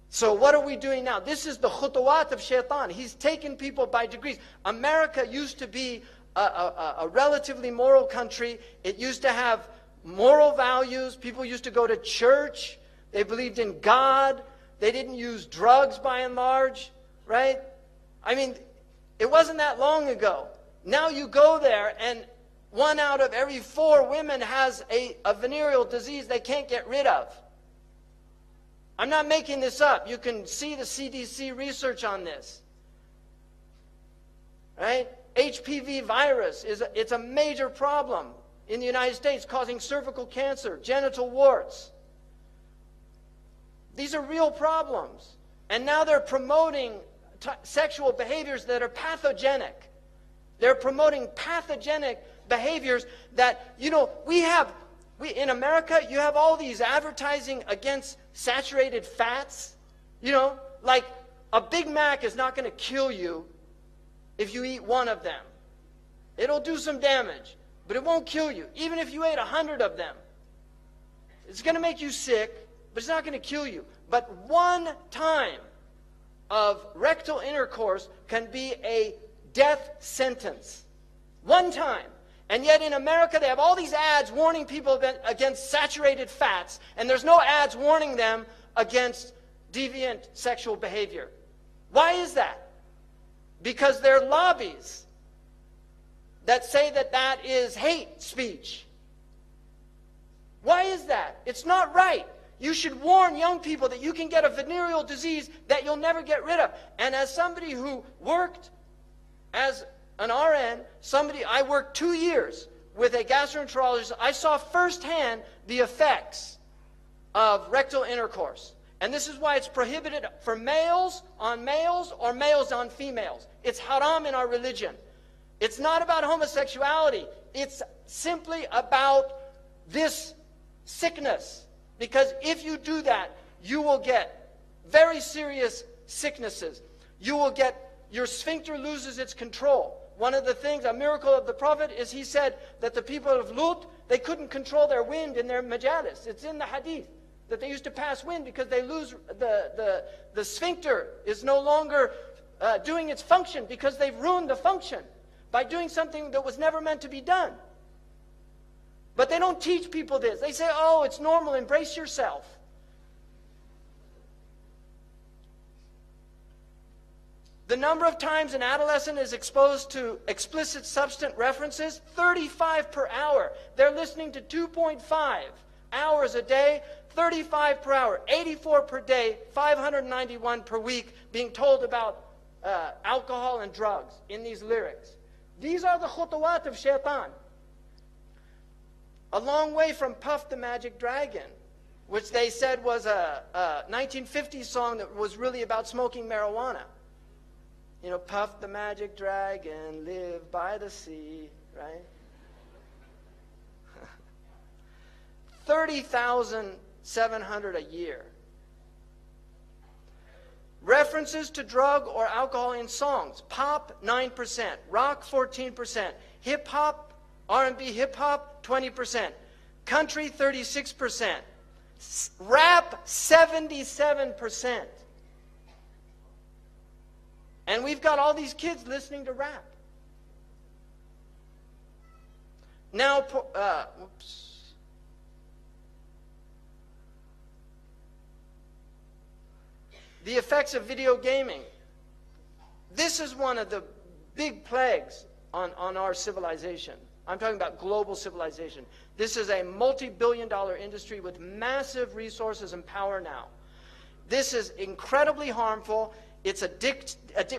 So what are we doing now? This is the khutuwat of shaitan. He's taken people by degrees. America used to be a relatively moral country. It used to have moral values. People used to go to church. They believed in God. They didn't use drugs by and large, right? I mean, it wasn't that long ago. Now you go there and 1 out of every 4 women has a venereal disease they can't get rid of. I'm not making this up. You can see the CDC research on this. Right? HPV virus, it's a major problem in the United States, causing cervical cancer, genital warts. These are real problems. And now they're promoting sexual behaviors that are pathogenic. They're promoting pathogenic behaviors that, you know, in America, you have all these advertising against saturated fats. You know, like a Big Mac is not going to kill you if you eat 1 of them. It'll do some damage, but it won't kill you. Even if you ate 100 of them. It's going to make you sick, but it's not going to kill you. But 1 time of rectal intercourse can be a death sentence. 1 time. And yet in America, they have all these ads warning people against saturated fats, and there's no ads warning them against deviant sexual behavior. Why is that? Because there are lobbies that say that that is hate speech. Why is that? It's not right. You should warn young people that you can get a venereal disease that you'll never get rid of. And as somebody who worked as an RN, I worked 2 years with a gastroenterologist. I saw firsthand the effects of rectal intercourse. And this is why it's prohibited for males on males or males on females. It's haram in our religion. It's not about homosexuality. It's simply about this sickness. Because if you do that, you will get very serious sicknesses. You will get, your sphincter loses its control. One of the things, a miracle of the Prophet, is he said that the people of Lut, they couldn't control their wind in their majalis. It's in the hadith that they used to pass wind because they lose, the sphincter is no longer doing its function because they've ruined the function by doing something that was never meant to be done. But they don't teach people this. They say, oh, it's normal, embrace yourself. The number of times an adolescent is exposed to explicit substance references, 35 per hour. They're listening to 2.5 hours a day, 35 per hour, 84 per day, 591 per week, being told about alcohol and drugs in these lyrics. These are the khutuwat of shaitan. A long way from Puff the Magic Dragon, which they said was a 1950s song that was really about smoking marijuana. You know, Puff the Magic Dragon, live by the sea, right? 30,700 a year. References to drug or alcohol in songs. Pop, 9%. Rock, 14%. Hip-hop, R&B hip-hop, 20%. Country, 36%. Rap, 77%. And we've got all these kids listening to rap. Now, the effects of video gaming. This is one of the big plagues on our civilization. I'm talking about global civilization. This is a multi-billion-dollar industry with massive resources and power now. This is incredibly harmful. It's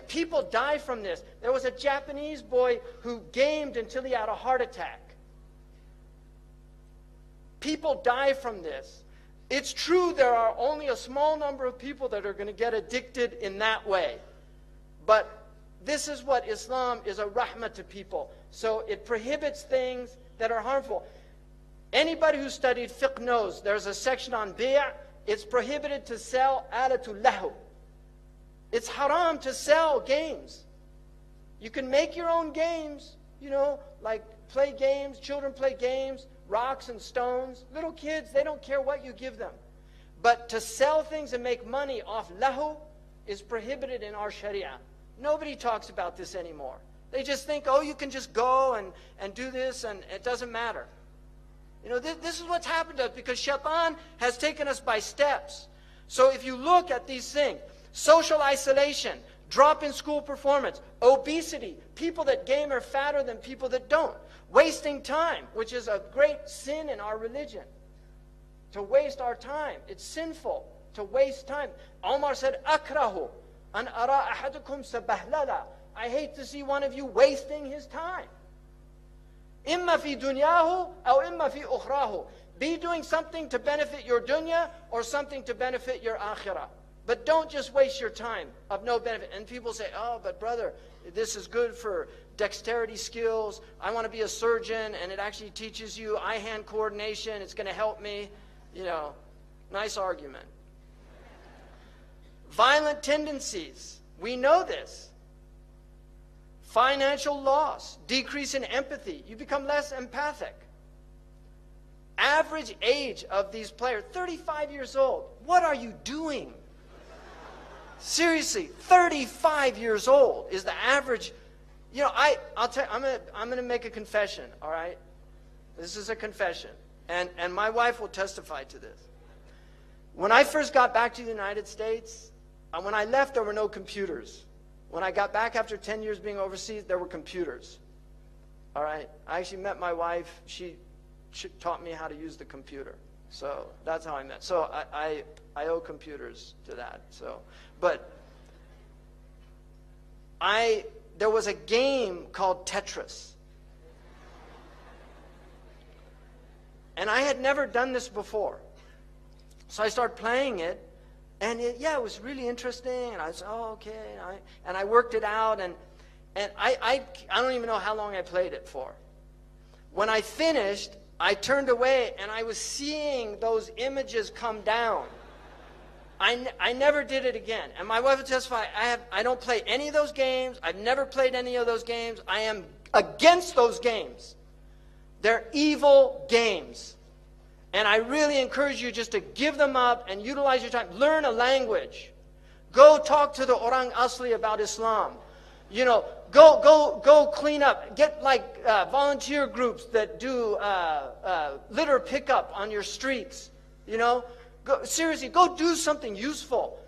people die from this. There was a Japanese boy who gamed until he had a heart attack. People die from this. It's true there are only a small number of people that are going to get addicted in that way. But this is what Islam is, a rahmah to people. So it prohibits things that are harmful. Anybody who studied fiqh knows there's a section on bi'. It's prohibited to sell alatul lahu. It's haram to sell games. You can make your own games, you know, like play games, children play games, rocks and stones. Little kids, they don't care what you give them. But to sell things and make money off lahu is prohibited in our sharia. Nobody talks about this anymore. They just think, oh, you can just go and do this and it doesn't matter. You know, this is what's happened to us because shaitan has taken us by steps. So if you look at these things, social isolation, drop in school performance, obesity, people that game are fatter than people that don't, wasting time, which is a great sin in our religion. To waste our time. It's sinful to waste time. Omar said, akrahu an ara ahadukum sabahlala. I hate to see one of you wasting his time. Imma fi dunyahu aw imma fi ukhrahu. Be doing something to benefit your dunya or something to benefit your akhirah. But don't just waste your time of no benefit. And people say, oh, but brother, this is good for dexterity skills. I want to be a surgeon, and it actually teaches you eye-hand coordination. It's going to help me. You know, nice argument. Violent tendencies. We know this. Financial loss. Decrease in empathy. You become less empathic. Average age of these players, 35 years old. What are you doing? Seriously, 35 years old is the average. You know, I'll tell you, I'm gonna make a confession, all right? This is a confession. And my wife will testify to this. When I first got back to the United States, when I left, there were no computers. When I got back after 10 years being overseas, there were computers. All right? I actually met my wife. She taught me how to use the computer. So that's how I met. So I owe computers to that. So, but there was a game called Tetris. And I had never done this before. So I started playing it. And it was really interesting. And I was, oh, okay. And I worked it out. And I don't even know how long I played it for. When I finished, I turned away and I was seeing those images come down. I never did it again. And my wife would testify, I don't play any of those games. I've never played any of those games. I am against those games. They're evil games. And I really encourage you just to give them up and utilize your time. Learn a language. Go talk to the Orang Asli about Islam. You know, go clean up. Get like volunteer groups that do litter pickup on your streets. You know, seriously, go do something useful.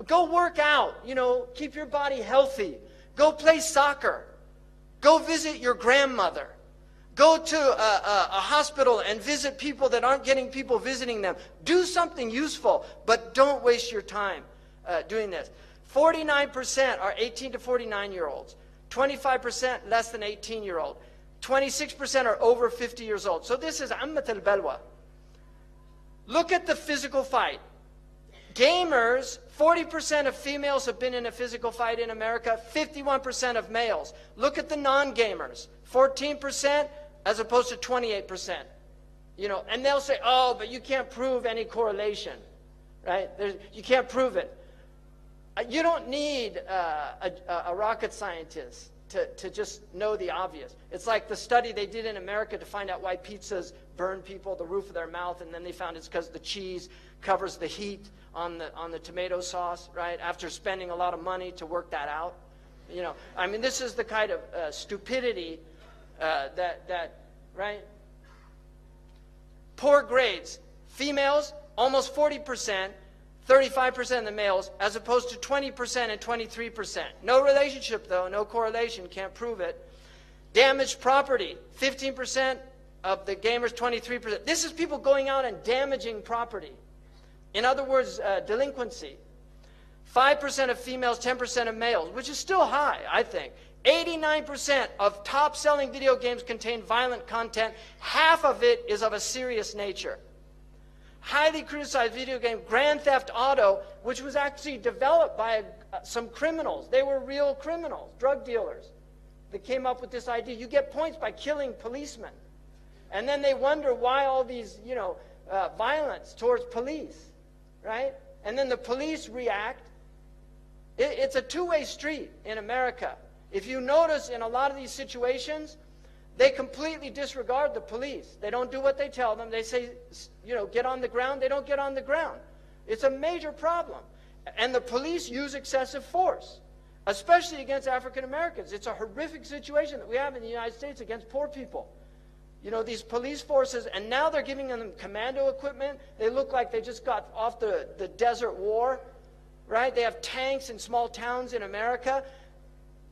Go work out. You know, keep your body healthy. Go play soccer. Go visit your grandmother. Go to a hospital and visit people that aren't getting people visiting them. Do something useful, but don't waste your time doing this. 49% are 18 to 49-year-olds. 25% less than 18-year-old. 26% are over 50 years old. So this is ammat al-balwa. Look at the physical fight. Gamers, 40% of females have been in a physical fight in America, 51% of males. Look at the non-gamers, 14% as opposed to 28%. You know, and they'll say, oh, but you can't prove any correlation, right? You can't prove it. You don't need a rocket scientist to just know the obvious. It's like the study they did in America to find out why pizzas burn people, the roof of their mouth, and then they found it's because the cheese covers the heat on the tomato sauce, right? After spending a lot of money to work that out. You know, I mean, this is the kind of stupidity right? Poor grades. Females, almost 40%, 35% of the males, as opposed to 20% and 23%. No relationship, though, no correlation, can't prove it. Damaged property, 15% of the gamers, 23%. This is people going out and damaging property. In other words, delinquency. 5% of females, 10% of males, which is still high, I think. 89% of top-selling video games contain violent content. Half of it is of a serious nature. highly criticized video game, Grand Theft Auto, which was actually developed by some criminals. They were real criminals, drug dealers. They came up with this idea. You get points by killing policemen. And then they wonder why all these, violence towards police, right? And then the police react. It's a two-way street in America. If you notice in a lot of these situations, they completely disregard the police. They don't do what they tell them. They say, get on the ground. They don't get on the ground. It's a major problem. And the police use excessive force, especially against African Americans. It's a horrific situation that we have in the United States against poor people. These police forces, and now they're giving them commando equipment. They look like they just got off the desert war, right? They have tanks in small towns in America.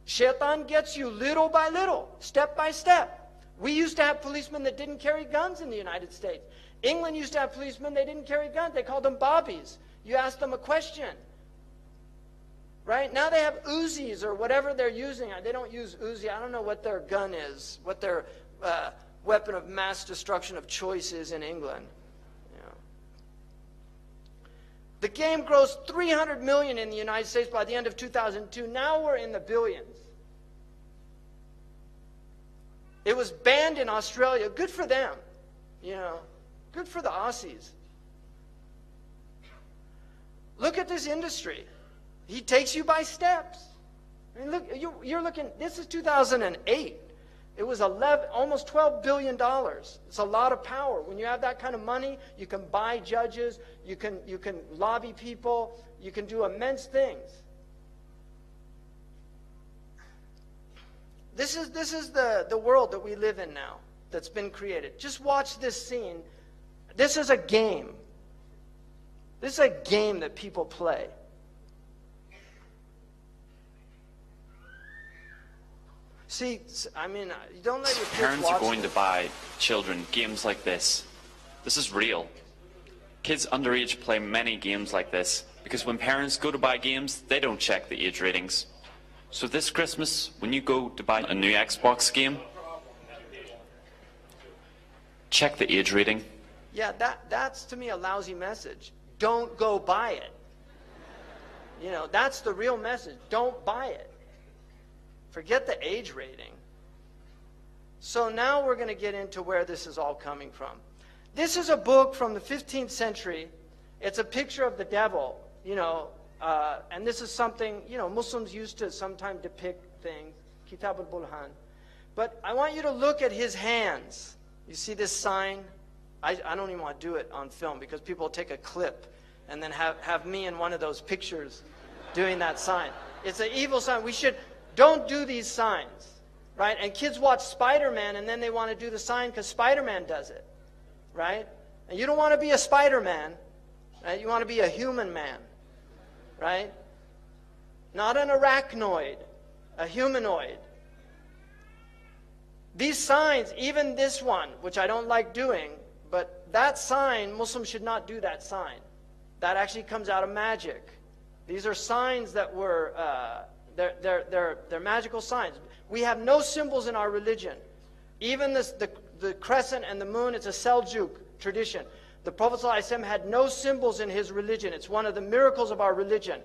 Shaitan gets you little by little, step by step. We used to have policemen that didn't carry guns in the United States. England used to have policemen, they didn't carry guns. They called them bobbies. You asked them a question. Right? Now they have Uzis or whatever they're using. They don't use Uzi. I don't know what their gun is, what their weapon of mass destruction of choice is in England. The game grossed $300 million in the United States by the end of 2002. Now we're in the billions. It was banned in Australia. Good for them. Good for the Aussies. Look at this industry. He takes you by steps. I mean, look, you're looking, this is 2008. It was almost $12 billion. It's a lot of power. When you have that kind of money, you can buy judges, you can lobby people, you can do immense things. This is the world that we live in now that's been created. Just watch this scene. This is a game. This is a game that people play. See, I mean, you don't let your kids
Parents
watch
are going
this.
to buy children games like this. This is real. Kids underage play many games like this because when parents go to buy games, they don't check the age ratings. So this Christmas, when you go to buy a new Xbox game, check the age rating.
Yeah, that's to me a lousy message. Don't go buy it. That's the real message. Don't buy it. Forget the age rating. So now we're going to get into where this is all coming from. This is a book from the 15th century. It's a picture of the devil, and this is something, Muslims used to sometimes depict things, Kitab al-Bulhan. But I want you to look at his hands. You see this sign? I don't even want to do it on film because people will take a clip and then have me in one of those pictures doing that sign. It's an evil sign. Don't do these signs, right? And kids watch Spider-Man and then they want to do the sign because Spider-Man does it, right? And you don't want to be a Spider-Man, right? You want to be a human man, right? Not an arachnoid, a humanoid. These signs, even this one, which I don't like doing, but that sign, Muslims should not do that sign. That actually comes out of magic. These are signs that were... They're magical signs. We have no symbols in our religion. Even the crescent and the moon, it's a Seljuk tradition. The Prophet ﷺ had no symbols in his religion. It's one of the miracles of our religion.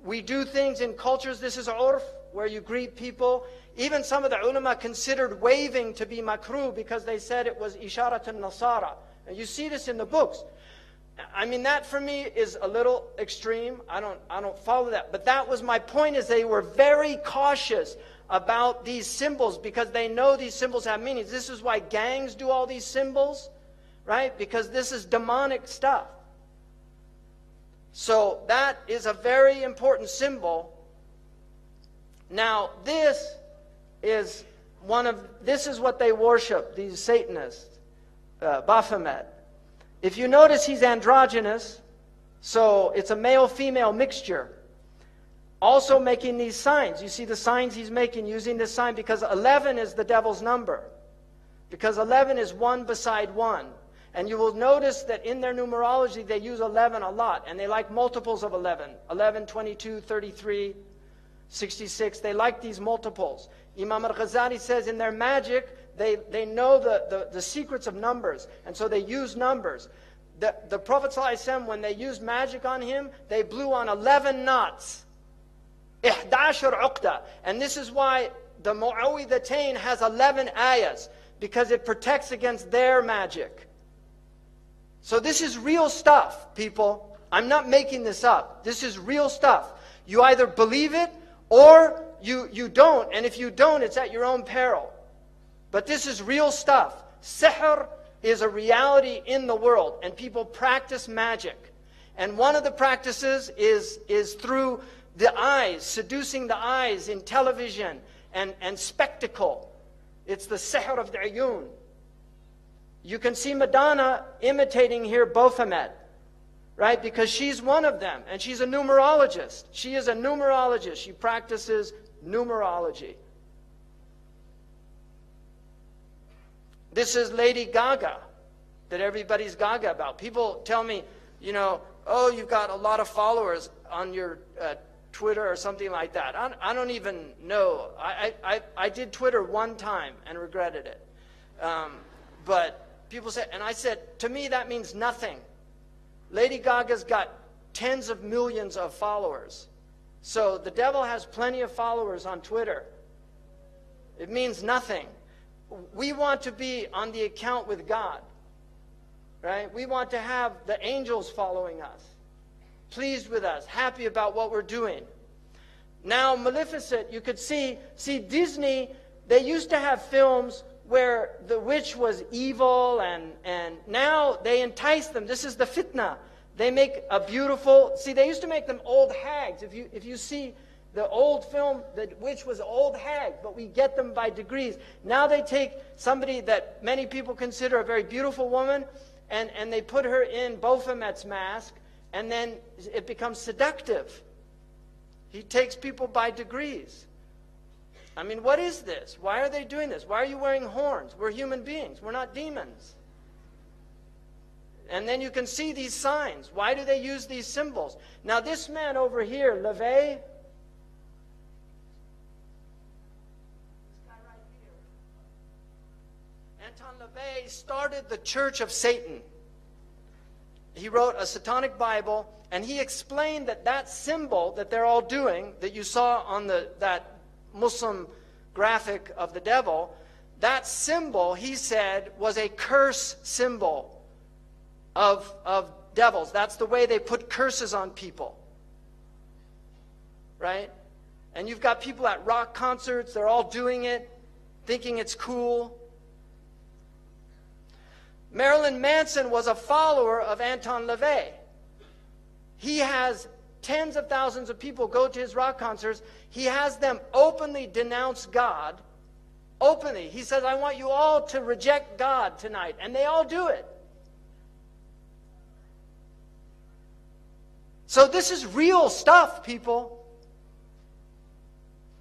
We do things in cultures. This is urf, where you greet people. Even some of the ulama considered waving to be makruh because they said it was isharat al-nasara. And you see this in the books. I mean, that for me is a little extreme. I don't follow that. But that was my point, is they were very cautious about these symbols because they know these symbols have meanings. This is why gangs do all these symbols, right? Because this is demonic stuff. So that is a very important symbol. Now, this is what they worship, these Satanists, Baphomet. If you notice, he's androgynous, so it's a male-female mixture. Also making these signs. You see the signs he's making using this sign because 11 is the devil's number. Because 11 is 1 beside 1. And you will notice that in their numerology they use 11 a lot. And they like multiples of 11. 11, 22, 33, 66. They like these multiples. Imam al-Ghazali says in their magic, they know the secrets of numbers, and so they use numbers. The Prophet ﷺ, when they used magic on him, they blew on 11 knots. 11 uqda. And this is why the Mu'awwidhatayn has 11 ayahs, because it protects against their magic. So this is real stuff, people. I'm not making this up. This is real stuff. You either believe it or you don't. And if you don't, it's at your own peril. But this is real stuff. Sihr is a reality in the world, and people practice magic. And one of the practices is through the eyes, seducing the eyes in television and spectacle. It's the sihr of the ayun. You can see Madonna imitating here Baphomet, right? Because she's one of them, and she's a numerologist. She is a numerologist. She practices numerology. This is Lady Gaga, that everybody's gaga about. People tell me, you know, oh, you've got a lot of followers on your Twitter or something like that. I don't even know. I did Twitter one time and regretted it. But people say, and I said, to me that means nothing. Lady Gaga's got tens of millions of followers. So the devil has plenty of followers on Twitter. It means nothing. We want to be on the account with God, right? We want to have the angels following us, pleased with us, happy about what we're doing. Now, Maleficent, you could see Disney, they used to have films where the witch was evil, and now they entice them. This is the fitna. They make a beautiful, see, they used to make them old hags. If you see the old film, the witch was old hag, but we get them by degrees. Now they take somebody that many people consider a very beautiful woman, and they put her in Baphomet's mask, and then it becomes seductive. He takes people by degrees. I mean, what is this? Why are they doing this? Why are you wearing horns? We're human beings. We're not demons. And then you can see these signs. Why do they use these symbols? Now this man over here, LaVey, Anton LaVey started the Church of Satan. He wrote a Satanic Bible, and he explained that symbol that they're all doing, that you saw on that Muslim graphic of the devil, that symbol, he said, was a curse symbol of devils. That's the way they put curses on people. Right? And you've got people at rock concerts, they're all doing it, thinking it's cool. Marilyn Manson was a follower of Anton LaVey. He has tens of thousands of people go to his rock concerts. He has them openly denounce God. Openly. He says, I want you all to reject God tonight. And they all do it. So this is real stuff, people.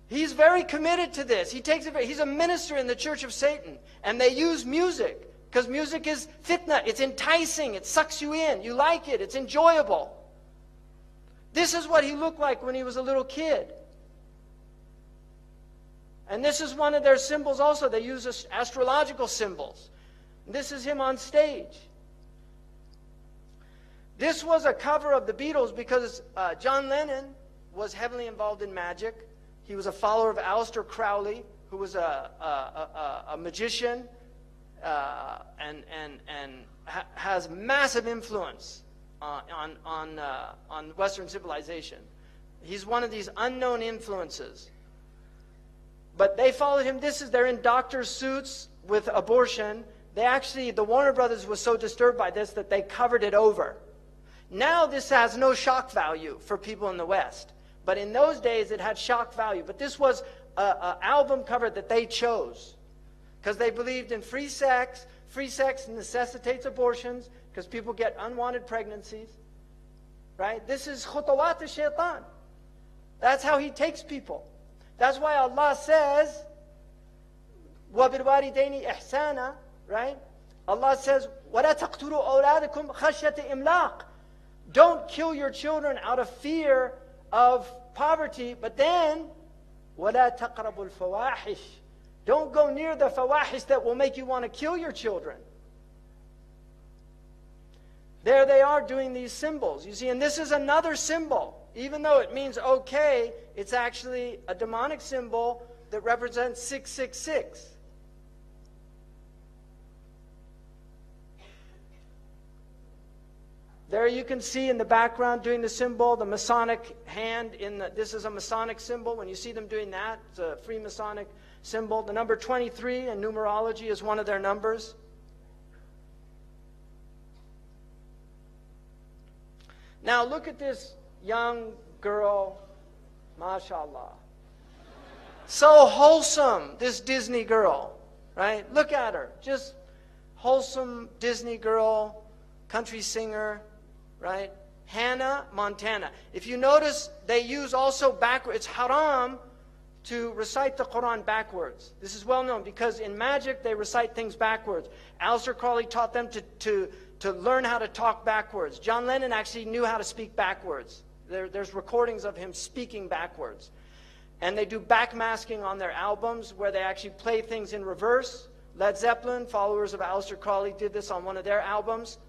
He's very committed to this. He's a minister in the Church of Satan. And they use music. Because music is fitna. It's enticing. It sucks you in. You like it. It's enjoyable. This is what he looked like when he was a little kid. And this is one of their symbols also. They use astrological symbols. This is him on stage. This was a cover of the Beatles because John Lennon was heavily involved in magic. He was a follower of Aleister Crowley, who was a magician and has massive influence on Western civilization. He's one of these unknown influences. But they followed him. They're in doctor's suits with abortion. The Warner Brothers was so disturbed by this that they covered it over. Now this has no shock value for people in the West. But in those days it had shock value. But this was an album cover that they chose. Because they believed in free sex. Free sex necessitates abortions because people get unwanted pregnancies. Right? This is khutawat al-shaytan. That's how he takes people. That's why Allah says, وَبِالْوَالِدَيْنِ إِحْسَانًا, right? Allah says, وَلَا تَقْتُلُوا أَوْلَادَكُمْ خَشْيَةَ إِمْلَاقٍ. Don't kill your children out of fear of poverty, but then, وَلَا تَقْرَبُوا الْفَوَاحِشِ. Don't go near the fawahish that will make you want to kill your children. there they are doing these symbols. You see, and this is another symbol. Even though it means okay, it's actually a demonic symbol that represents 666. There you can see in the background doing the symbol, the Masonic hand. This is a Masonic symbol. When you see them doing that, it's a Freemasonic symbol. The number 23 in numerology is one of their numbers. Now look at this young girl, mashallah. So wholesome, this Disney girl, right? Look at her, just wholesome Disney girl, country singer, right? Hannah Montana. If you notice, they use also backwards. It's haram to recite the Quran backwards. This is well known because in magic they recite things backwards. Aleister Crowley taught them to learn how to talk backwards. John Lennon actually knew how to speak backwards. There's recordings of him speaking backwards. And they do backmasking on their albums where they actually play things in reverse. Led Zeppelin, followers of Aleister Crowley, did this on one of their albums.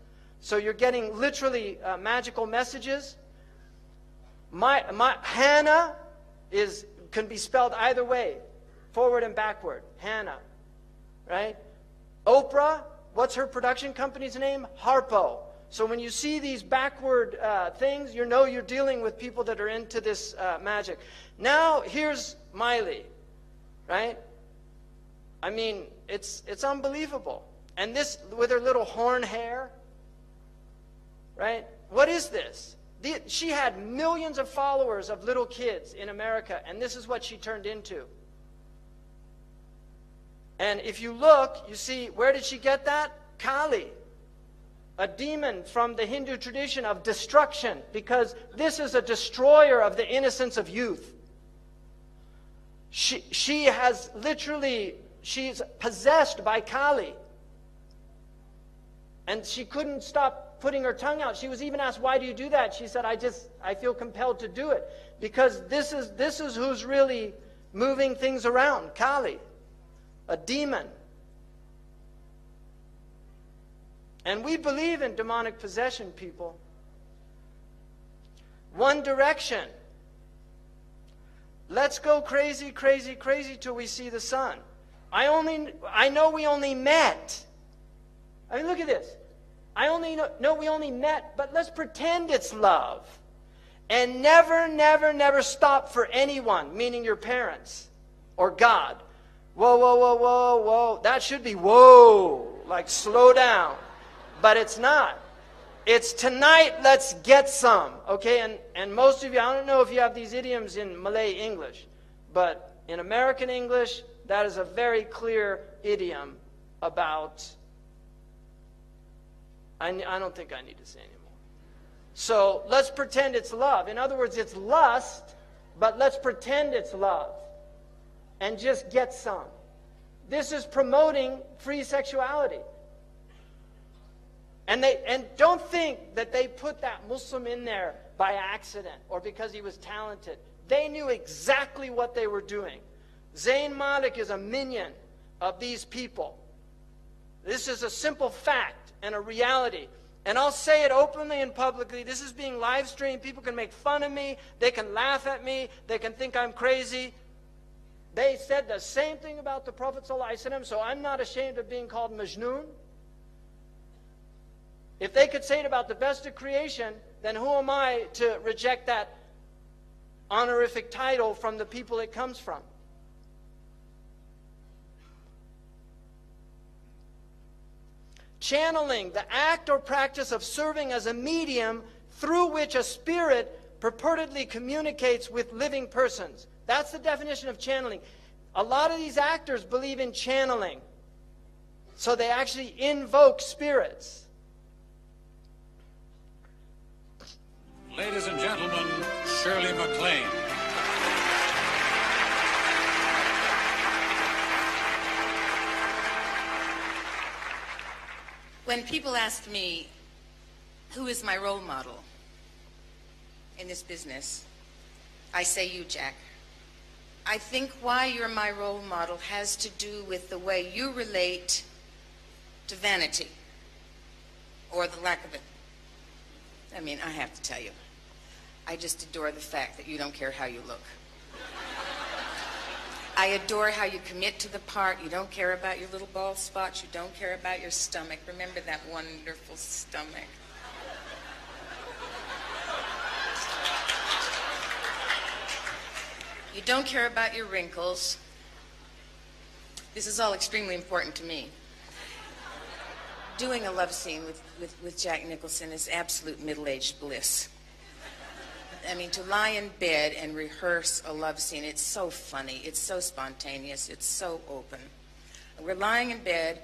So you're getting literally magical messages. Hannah can be spelled either way, forward and backward. Hannah, right? Oprah, what's her production company's name? Harpo. So when you see these backward things, you know you're dealing with people that are into this magic. Now here's Miley, right? I mean, it's unbelievable. And this with her little horn hair, right? What is this? She had millions of followers of little kids in America, and this is what she turned into. And if you look, you see, where did she get that? Kali, a demon from the Hindu tradition of destruction, because this is a destroyer of the innocence of youth. She has literally, she's possessed by Kali. And she couldn't stop putting her tongue out. She was even asked, why do you do that? She said, I feel compelled to do it. Because this is who's really moving things around. Kali, a demon. And we believe in demonic possession, people. One direction. Let's go crazy, crazy, crazy till we see the sun. I know we only met. I mean, look at this. I only know we only met, but let's pretend it's love. And never, never, never stop for anyone, meaning your parents or God. Whoa, whoa, whoa, whoa, whoa. That should be whoa, like slow down. But it's not. It's tonight, let's get some. Okay, and most of you, I don't know if you have these idioms in Malay English, but in American English, that is a very clear idiom about... I don't think I need to say anymore. So let's pretend it's love. In other words, it's lust, but let's pretend it's love. And just get some. This is promoting free sexuality. And don't think that they put that Muslim in there by accident or because he was talented. They knew exactly what they were doing. Zayn Malik is a minion of these people. This is a simple fact and a reality. And I'll say it openly and publicly. This is being live streamed. People can make fun of me. They can laugh at me. They can think I'm crazy. They said the same thing about the Prophet ﷺ, so I'm not ashamed of being called Majnoon. If they could say it about the best of creation, then who am I to reject that honorific title from the people it comes from? Channeling, the act or practice of serving as a medium through which a spirit purportedly communicates with living persons. That's the definition of channeling. A lot of these actors believe in channeling. So they actually invoke spirits.
Ladies and gentlemen, Shirley MacLaine.
When people ask me, who is my role model in this business, I say you, Jack. I think why you're my role model has to do with the way you relate to vanity, or the lack of it. I mean, I have to tell you, I just adore the fact that you don't care how you look. I adore how you commit to the part. You don't care about your little bald spots. You don't care about your stomach. Remember that wonderful stomach. You don't care about your wrinkles. This is all extremely important to me. Doing a love scene with Jack Nicholson is absolute middle-aged bliss. I mean, to lie in bed and rehearse a love scene, it's so funny, it's so spontaneous, it's so open. We're lying in bed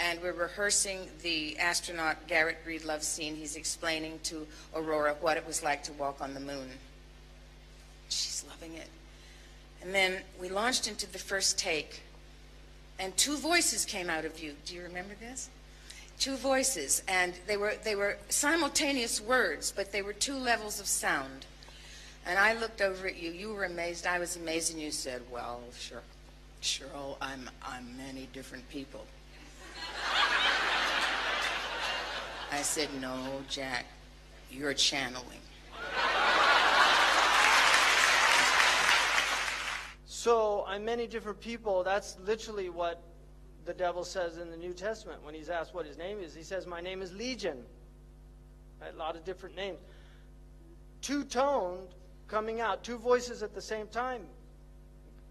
and we're rehearsing the astronaut Garrett Reed love scene. He's explaining to Aurora what it was like to walk on the moon. She's loving it. And then we launched into the first take, and two voices came out of you. Do you remember this? Two voices, and they were simultaneous words, but they were two levels of sound. And I looked over at you. You were amazed. I was amazed, and you said, "Well, sure, Cheryl, I'm many different people." I said, "No, Jack, you're channeling."
So I'm many different people. That's literally what the devil says in the New Testament. When he's asked what his name is, he says, "My name is Legion." A lot of different names. Two-toned, coming out, two voices at the same time.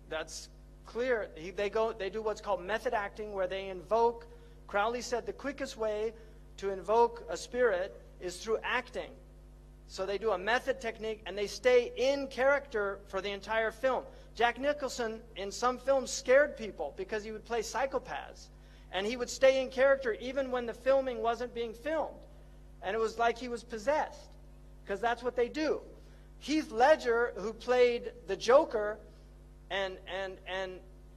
That's clear. They do what's called method acting, where they invoke. Crowley said the quickest way to invoke a spirit is through acting. So they do a method technique, and they stay in character for the entire film. Jack Nicholson, in some films, scared people because he would play psychopaths. And he would stay in character even when the filming wasn't being filmed. And it was like he was possessed, because that's what they do. Heath Ledger, who played the Joker, and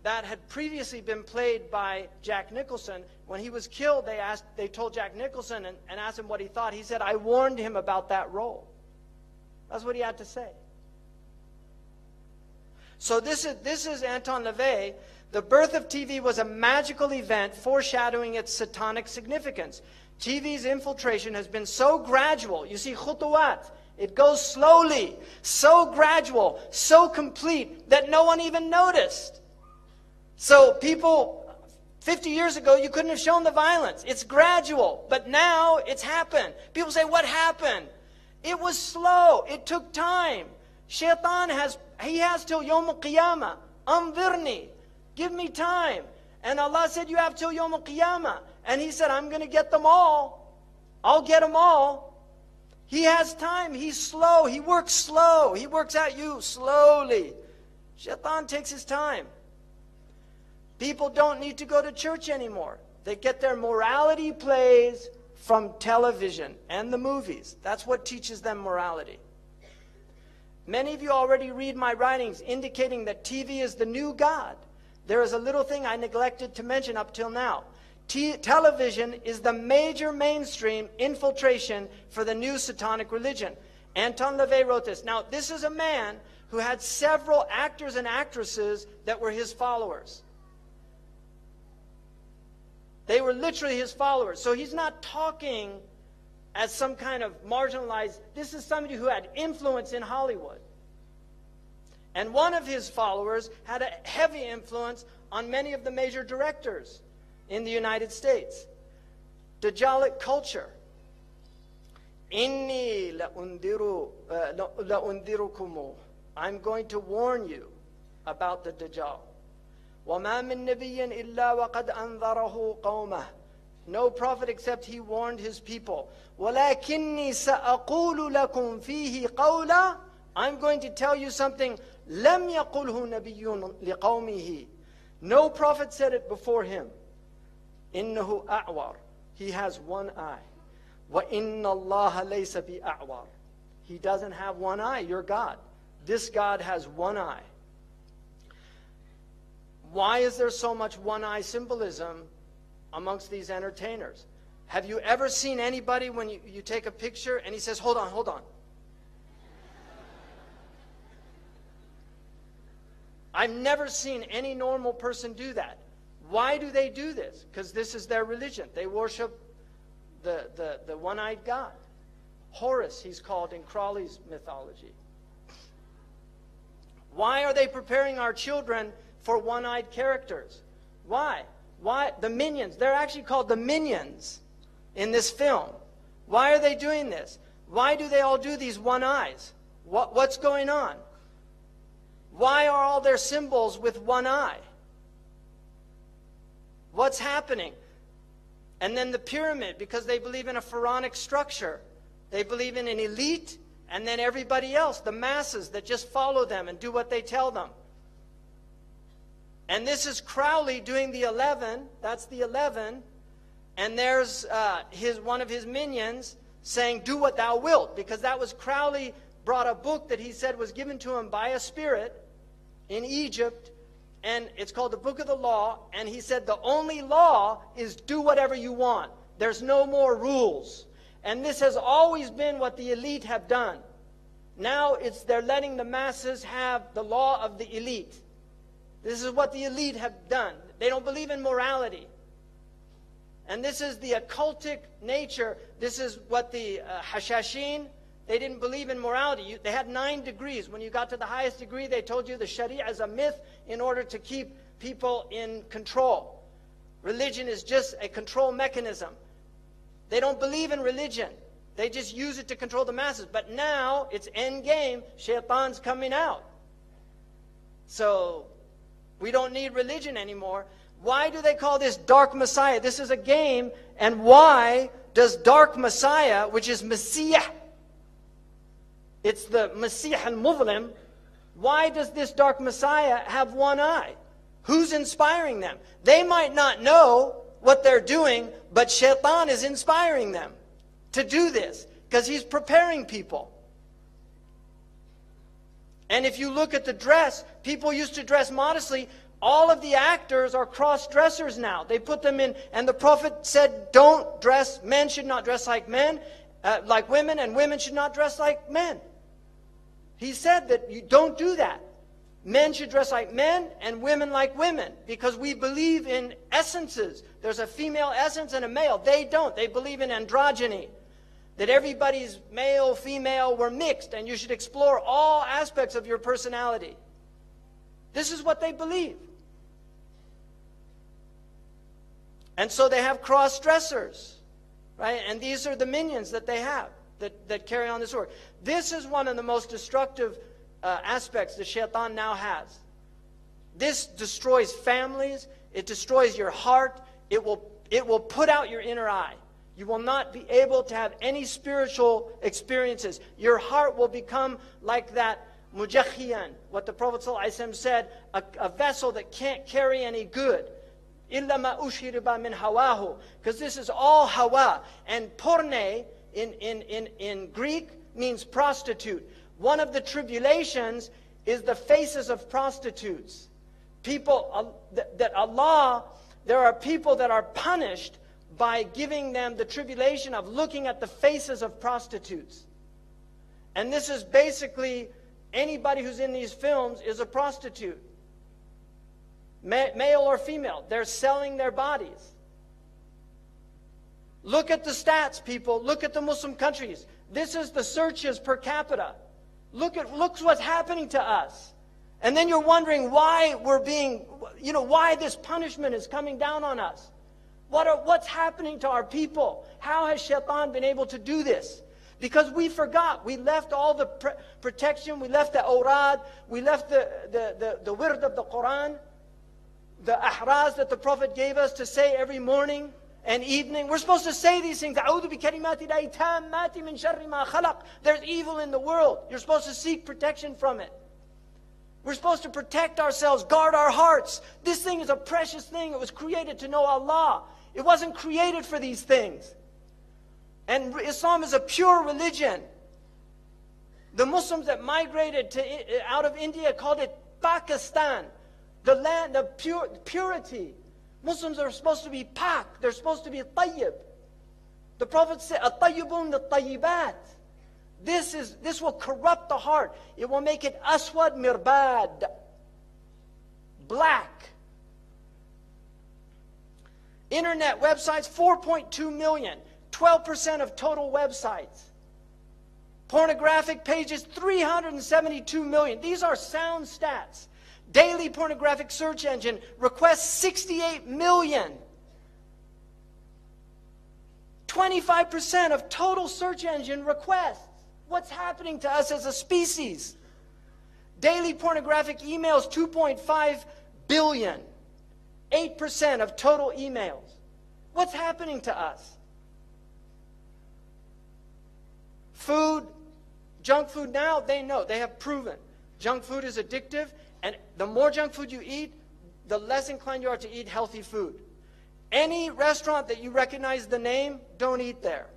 that had previously been played by Jack Nicholson. When he was killed, they told Jack Nicholson and asked him what he thought. He said, "I warned him about that role." That's what he had to say. So this is Anton LaVey. The birth of TV was a magical event foreshadowing its satanic significance. TV's infiltration has been so gradual. You see, khutuwat, it goes slowly, so gradual, so complete that no one even noticed. So people, 50 years ago, you couldn't have shown the violence. It's gradual, but now it's happened. People say, "What happened?" It was slow. It took time. Shaitan has till Yawm al-Qiyamah. Anzirni. Give me time. And Allah said, "You have till Yawm al-Qiyamah." And He said, "I'm going to get them all. I'll get them all." He has time. He's slow. He works slow. He works at you slowly. Shaitan takes his time. People don't need to go to church anymore. They get their morality plays from television and the movies. That's what teaches them morality. Many of you already read my writings indicating that TV is the new God. There is a little thing I neglected to mention up till now. Television is the major mainstream infiltration for the new satanic religion. Anton LaVey wrote this. Now, this is a man who had several actors and actresses that were his followers. They were literally his followers. So he's not talking as some kind of marginalized. This is somebody who had influence in Hollywood. And one of his followers had a heavy influence on many of the major directors in the United States. Dajjalic culture. Inni la'undirukumu. I'm going to warn you about the Dajjal. وَمَا مِن نَبِيٍّ إِلَّا وَقَدْ أَنذَرَهُ قَوْمَهُ. No prophet except he warned his people. وَلَكِنِّي سَأَقُولُ لَكُمْ فِيهِ قَوْلًا. I'm going to tell you something. لَمْ يَقُلْهُ نَبِيٌّ لِقَوْمِهِ. No prophet said it before him. إِنَّهُ أَعْوَرٌ. He has one eye. وَإِنَّ اللَّهَ لَيْسَ بِأَعْوَرٌ. He doesn't have one eye. You're God. This God has one eye. Why is there so much one-eye symbolism amongst these entertainers? Have you ever seen anybody when you take a picture and he says, "Hold on, hold on"? I've never seen any normal person do that. Why do they do this? Because this is their religion. They worship the one-eyed God. Horus, he's called in Crowley's mythology. Why are they preparing our children for one-eyed characters? Why? Why? The minions. They're actually called the minions in this film. Why are they doing this? Why do they all do these one eyes? What's going on? Why are all their symbols with one eye? What's happening? And then the pyramid, because they believe in a pharaonic structure. They believe in an elite, and then everybody else, the masses that just follow them and do what they tell them. And this is Crowley doing the 11. That's the 11. And there's one of his minions saying, do what thou wilt. Because that was Crowley brought a book that he said was given to him by a spirit in Egypt. And it's called the Book of the Law. And he said the only law is do whatever you want. There's no more rules. And this has always been what the elite have done. Now they're letting the masses have the law of the elite. This is what the elite have done. They don't believe in morality. And this is the occultic nature. This is what the Hashashin, they didn't believe in morality. They had 9 degrees. When you got to the highest degree, they told you the Sharia is a myth in order to keep people in control. Religion is just a control mechanism. They don't believe in religion. They just use it to control the masses. But now, it's end game. Shaitan's coming out. So, we don't need religion anymore. Why do they call this Dark Messiah? This is a game. And why does Dark Messiah, which is Messiah, it's the Messiah al-Muzlim, why does this Dark Messiah have one eye? Who's inspiring them? They might not know what they're doing, but Shaitan is inspiring them to do this because he's preparing people. And if you look at the dress, people used to dress modestly. All of the actors are cross-dressers now. They put them in, and the Prophet said, don't dress, men should not dress like men, like women, and women should not dress like men. He said that you don't do that. Men should dress like men and women like women because we believe in essences. There's a female essence and a male. They don't. They believe in androgyny. That everybody's male, female, we're mixed and you should explore all aspects of your personality. This is what they believe. And so they have cross-dressers, right? And these are the minions that they have that carry on this work. This is one of the most destructive aspects that Shaitan now has. This destroys families. It destroys your heart. It will put out your inner eye. You will not be able to have any spiritual experiences. Your heart will become like that mujakhiyan, what the Prophet ﷺ said, a vessel that can't carry any good. إِلَّا مَا أُشْهِرِبَ مِنْ هَوَاهُ. Because this is all hawa. And porne in Greek means prostitute. One of the tribulations is the faces of prostitutes. People, that Allah, there are people that are punished by giving them the tribulation of looking at the faces of prostitutes. And this is basically, anybody who's in these films is a prostitute. Male or female, they're selling their bodies. Look at the stats, people. Look at the Muslim countries. This is the searches per capita. Look what's happening to us. And then you're wondering why we're being, why this punishment is coming down on us. What's happening to our people? How has Shaitan been able to do this? Because we forgot. We left all the protection. We left the awrad. We left the wird of the Quran. The ahraz that the Prophet gave us to say every morning and evening. We're supposed to say these things. There's evil in the world. You're supposed to seek protection from it. We're supposed to protect ourselves, guard our hearts. This thing is a precious thing. It was created to know Allah. It wasn't created for these things. And Islam is a pure religion. The Muslims that migrated out of India called it Pakistan. The land of purity. Muslims are supposed to be pak. They're supposed to be tayyib. The Prophet said, at-tayyibun the-tayyibat. This will corrupt the heart. It will make it aswad mirbad. Black. Internet websites, 4.2 million. 12% of total websites. pornographic pages, 372 million. These are sound stats. Daily pornographic search engine requests 68 million. 25% of total search engine requests. What's happening to us as a species? Daily pornographic emails, 2.5 billion. 8% of total emails. What's happening to us? Food, junk food now, they know, they have proven. Junk food is addictive, and the more junk food you eat, the less inclined you are to eat healthy food. Any restaurant that you recognize the name, don't eat there.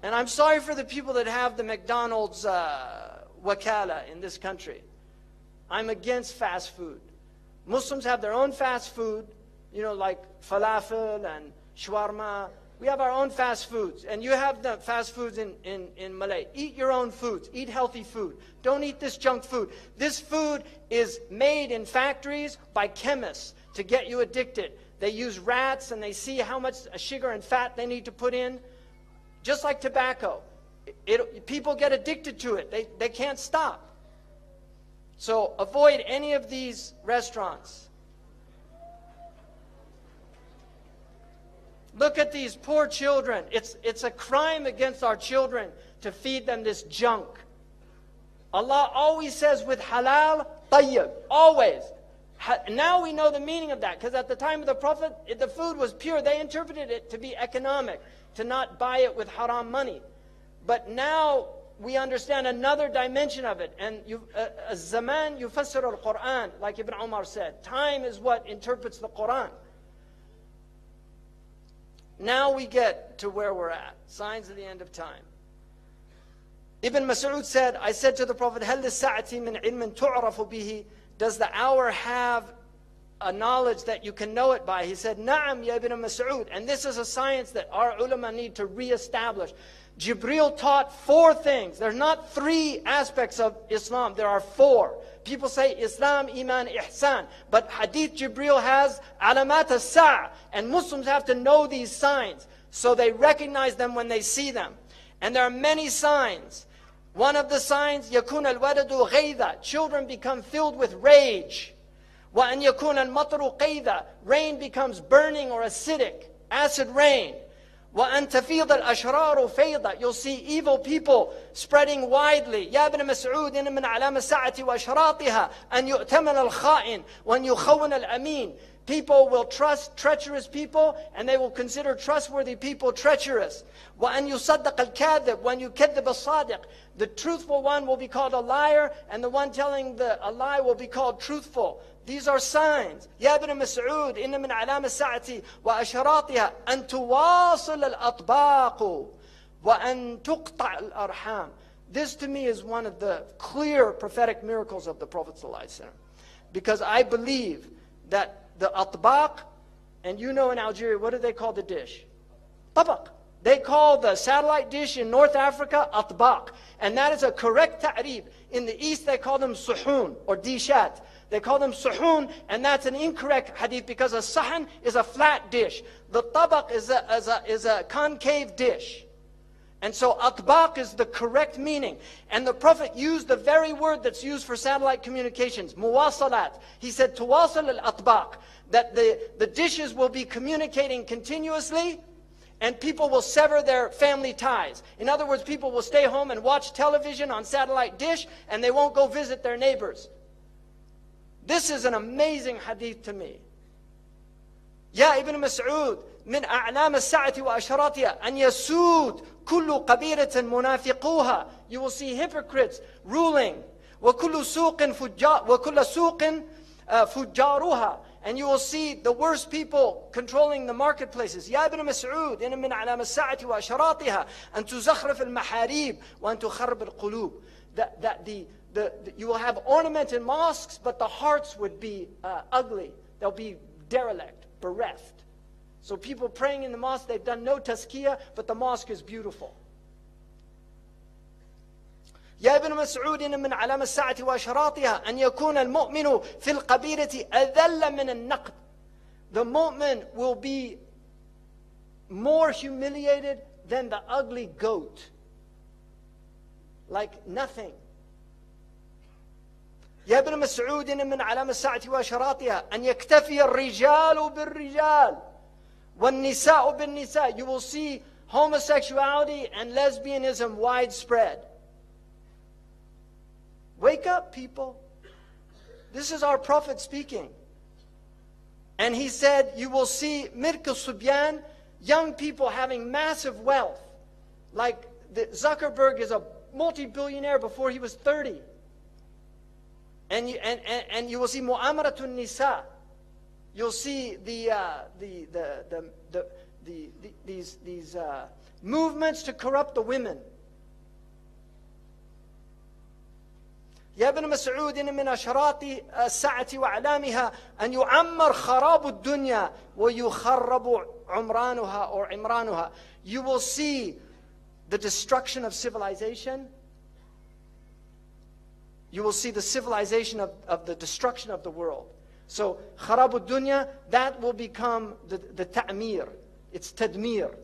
And I'm sorry for the people that have the McDonald's wakala in this country. I'm against fast food. Muslims have their own fast food, you know, like falafel and shawarma. We have our own fast foods. And you have the fast foods in Malay. Eat your own foods. Eat healthy food. Don't eat this junk food. This food is made in factories by chemists to get you addicted. They use rats and they see how much sugar and fat they need to put in. Just like tobacco. People get addicted to it. They can't stop. So avoid any of these restaurants. Look at these poor children. It's a crime against our children to feed them this junk. Allah always says with halal, tayyib. Always. Now we know the meaning of that, because at the time of the Prophet, the food was pure. They interpreted it to be economic, to not buy it with haram money. But now we understand another dimension of it. And zaman yufassir al-Quran, like Ibn Umar said. Time is what interprets the Quran. Now we get to where we're at. Signs of the end of time. Ibn Mas'ud said, I said to the Prophet, هَلْ لِلسَّاعَةِ مِنْ عِلْمٍ تُعْرَفُ بِهِ? Does the hour have a knowledge that you can know it by? He said, Na'am ya Ibn Mas'ud. And this is a science that our ulama need to reestablish. Jibreel taught 4 things. There's not 3 aspects of Islam. There are 4. People say Islam, Iman, Ihsan. But Hadith Jibreel has alamat as-sa'. And Muslims have to know these signs, so they recognize them when they see them. And there are many signs. One of the signs, يَكُونَ الْوَلَدُ غَيْذًا. Children become filled with rage. وَأَنْ يَكُونَ الْمَطْرُ قَيْذًا. Rain becomes burning or acidic, acid rain. وَأَنْ تَفِيضَ الْأَشْرَارُ فَيْضًا. You'll see evil people spreading widely. يَا ابْنَ مَسْعُودٍ مِنْ عَلَامَ السَّاعَةِ وَأَشْرَاطِهَا أَنْ يُؤْتَمَنَ الْخَائِنِ وَأَنْ يُخَوِّنَ الْأَمِينَ. People will trust treacherous people, and they will consider trustworthy people treacherous. وَأَنْ يُصَدَّقَ الْكَاذِبُ وَأَنْ يُكَذِّبَ الصَّادِقُ. The truthful one will be called a liar, and the one telling a lie will be called truthful. These are signs. يا ابن مسعود إن من علام الساعة وأشراطها أن تواصل الأطباق وأن تقطع الأرحام. This to me is one of the clear prophetic miracles of the Prophet ﷺ. Because I believe that the atbaq, and you know in Algeria, what do they call the dish? Tabaq. They call the satellite dish in North Africa atbaq. And that is a correct ta'rib. In the East they call them suhoon or dishat. They call them suhoon, and that's an incorrect hadith, because a sahan is a flat dish. The tabaq is a concave dish. And so atbaq is the correct meaning. And the Prophet used the very word that's used for satellite communications, muwasalat. He said, tuwasal al-atbaq, that the dishes will be communicating continuously, and people will sever their family ties. In other words, people will stay home and watch television on satellite dish, and they won't go visit their neighbors. This is an amazing hadith to me. Ya Ibn Mas'ud, من أعلام الساعة وأشراطها أن يسود كل قبيلة منافقوها. You will see hypocrites ruling. وكل سوق فجاروها. And you will see the worst people controlling the marketplaces. يا ابن مسعود إن من علام الساعة وأشراطها أن تزخرف المحاريب وأن تخرب القلوب. That you will have ornamented mosques, but the hearts would be ugly. They'll be derelict, bereft. So people praying in the mosque, they've done no tazkiyah, but the mosque is beautiful. يا ابن مسعود من علام الساعة وأشراطها أن يكون المؤمن في القبيلة أذل من النقد. The mu'min will be more humiliated than the ugly goat. Like nothing. يا ابن مسعود من علامة الساعة وأشراطها أن يكتفي الرجال بالرجال والنساء بالنساء. You will see homosexuality and lesbianism widespread. Wake up, people. This is our Prophet speaking. And he said, you will see Mirk al-Subyan, young people having massive wealth. Like Zuckerberg is a multi-billionaire before he was 30. And you will see Mu'amaratun Nisa. You'll see these movements to corrupt the women. يا ابن مسعود من أشراط الساعة وأعلامها أن يعمر خراب الدنيا ويخرب عمرانها or عمرانها. You will see the destruction of civilization. You will see the civilization of the destruction of the world. So خراب الدنيا, that will become the ta'mir. It's tadmir.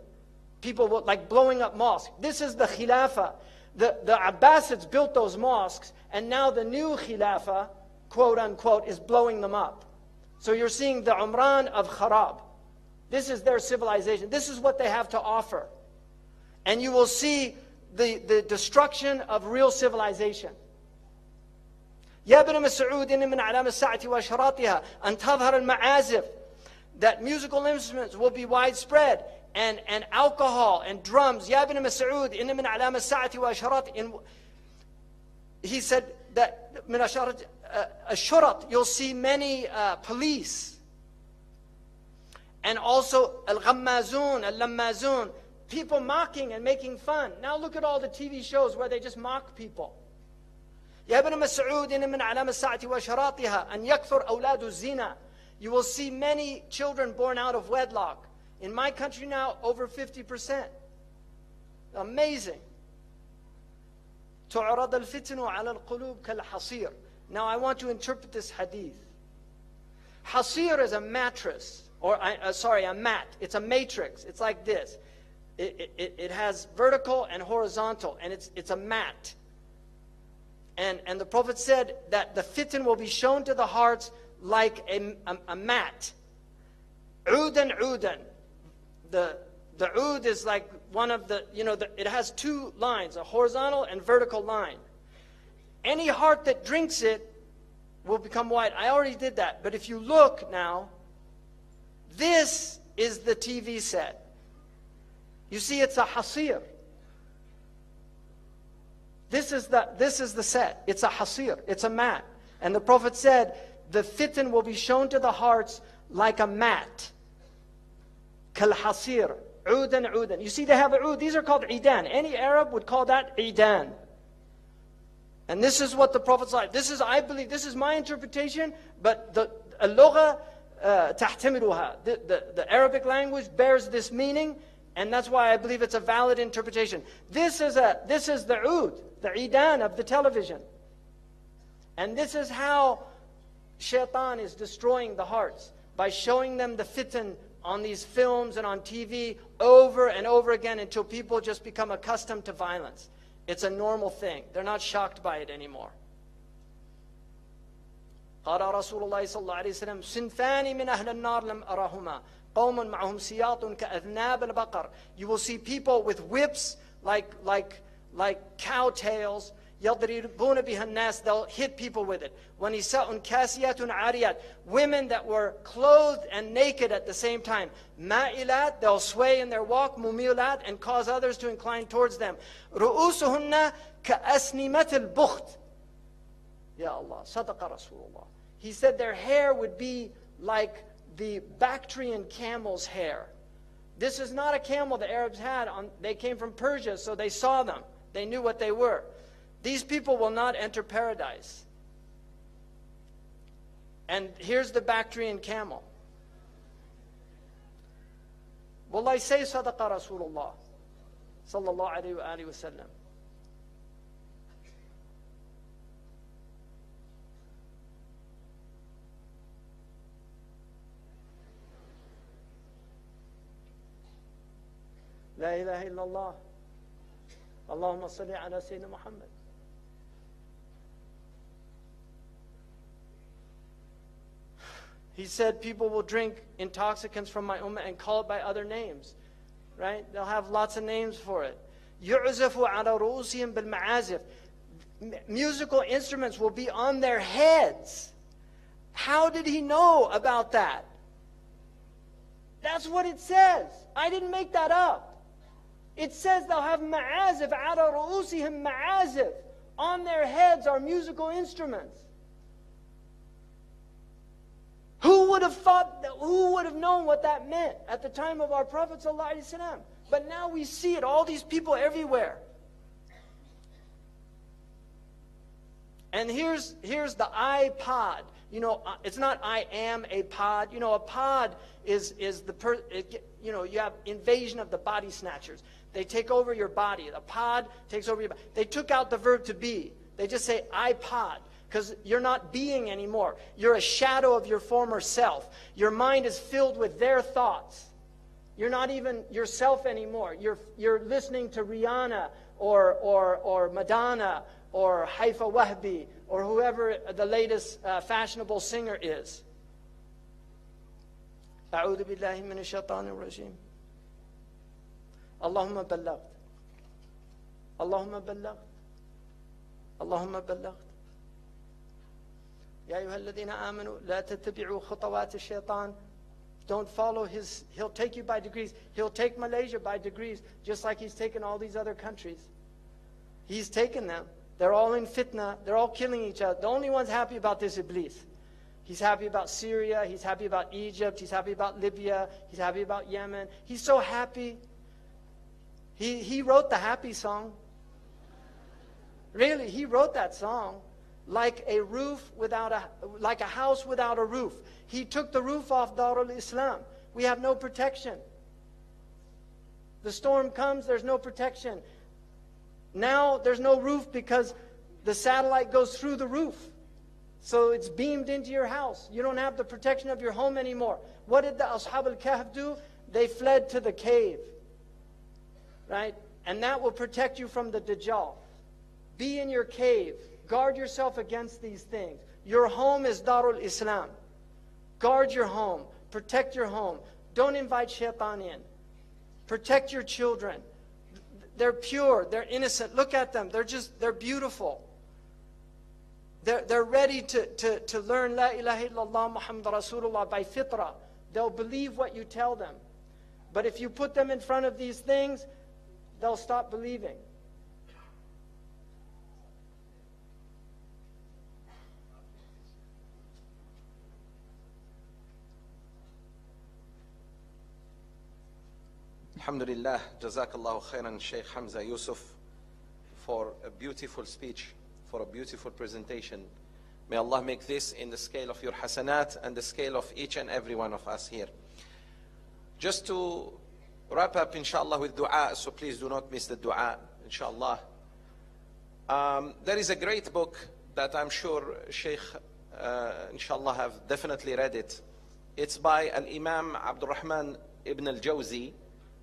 People will, like blowing up mosques. This is the khilafah. The Abbasids built those mosques, and now the new Khilafah, quote unquote, is blowing them up. So you're seeing the Umran of Kharab. This is their civilization. This is what they have to offer. And you will see the destruction of real civilization. يا ابن مسعود من علامة الساعة وأشراطها أن تظهر المعازف. That musical instruments will be widespread. And alcohol and drums. يا ابن مسعود إن من علامة الساعة وأشراط. He said that من أشارة الشرط, you'll see many police. And also الغمازون, اللمازون, people mocking and making fun. Now look at all the TV shows where they just mock people. يا ابن مسعود إن من علامة الساعة وأشراطها أن يكثر أولاد الزنا. You will see many children born out of wedlock. In my country now, over 50%. Amazing. تعرض الفتن على القلوب كالحصير. Now I want to interpret this hadith. Hasir is a mattress, or a mat. It's a matrix. It's like this. It has vertical and horizontal, and it's a mat. And the Prophet said that the fitan will be shown to the hearts like a mat. Udan udan. The oud is like one of the, it has two lines, a horizontal and vertical line. Any heart that drinks it will become white. I already did that. But if you look now, this is the TV set. You see, it's a hasir. This is the set. It's a hasir. It's a mat. And the Prophet said, the fitan will be shown to the hearts like a mat. Kal-hasir, udan, udan. You see, they have a ud. These are called idan. Any Arab would call that idan. And this is what the Prophet's like. I believe, this is my interpretation, but the al-lugha tahtamiluha. The Arabic language bears this meaning, and that's why I believe it's a valid interpretation. This is the ud, the idan of the television. And this is how shaitan is destroying the hearts, by showing them the fitan on these films and on TV over and over again until people just become accustomed to violence. It's a normal thing. They're not shocked by it anymore. قال رسول الله صلى الله عليه وسلم صنفان من أهل النار لم أرهما قوم معهم سياط كأذناب البقر. You will see people with whips like cow tails. يضربون بها الناس. They'll hit people with it. ونساء كاسيات عاريات. Women that were clothed and naked at the same time. مائلات. They'll sway in their walk. مميلات. And cause others to incline towards them. رؤوسهن كأسنمة البخت. Ya Allah, Sadaqa Rasulullah. He said their hair would be like the Bactrian camel's hair. This is not a camel the Arabs had. They came from Persia, so they saw them. They knew what they were. These people will not enter paradise. And here's the Bactrian camel. Wallahi, say Sadaqa Rasulullah sallallahu alayhi wa sallam. La ilaha illallah. Allahumma salli ala Sayyidina Muhammad. He said people will drink intoxicants from my ummah and call it by other names. Right? They'll have lots of names for it. يُعْزَفُ عَلَى رُؤُسِهِمْ بِالْمَعَازِفِ. Musical instruments will be on their heads. How did he know about that? That's what it says. I didn't make that up. It says they'll have ma'azif, ala ru'usihim ma'azif. On their heads are musical instruments. Who would have thought that, who would have known what that meant at the time of our Prophet ﷺ? But now we see it, all these people everywhere. And here's the iPod. You know, it's not I am a pod. You know, a pod is you know, you have invasion of the body snatchers. They take over your body. A pod takes over your body. They took out the verb to be. They just say iPod. Because you're not being anymore. You're a shadow of your former self. Your mind is filled with their thoughts. You're not even yourself anymore. You're listening to Rihanna or Madonna or Haifa Wahbi or whoever the latest fashionable singer is. أعوذ بالله من الشيطان الرجيم. اللهم بلغت. اللهم بلغت. اللهم بلغت. يا أيها الذين آمنوا لا تتبعوا خطوات الشيطان. Don't follow his, he'll take you by degrees. He'll take Malaysia by degrees, just like he's taken all these other countries. He's taken them. They're all in fitna. They're all killing each other. The only one's happy about this Iblis. He's happy about Syria. He's happy about Egypt. He's happy about Libya. He's happy about Yemen. He's so happy. He wrote the happy song. Really, he wrote that song. Like a roof without like a house without a roof. He took the roof off Darul Islam. We have no protection. The storm comes, there's no protection. Now there's no roof because the satellite goes through the roof. So it's beamed into your house. You don't have the protection of your home anymore. What did the Ashab al-Kahf do? They fled to the cave. Right? And that will protect you from the Dajjal. Be in your cave. Guard yourself against these things. Your home is Darul Islam. Guard your home. Protect your home. Don't invite shaitan in. Protect your children. They're pure. They're innocent. Look at them. They're beautiful. They're ready to learn La ilaha illallah Muhammad Rasulullah by fitrah. They'll believe what you tell them. But if you put them in front of these things, they'll stop believing.
Alhamdulillah, Jazakallahu khairan, Sheikh Hamza Yusuf, for a beautiful speech, for a beautiful presentation. May Allah make this in the scale of your hasanat and the scale of each and every one of us here. Just to wrap up, inshallah, with dua, so please do not miss the dua, inshallah. There is a great book that I'm sure Sheikh, inshallah, have definitely read it. It's by Al-Imam Abdul Rahman ibn al-Jawzi,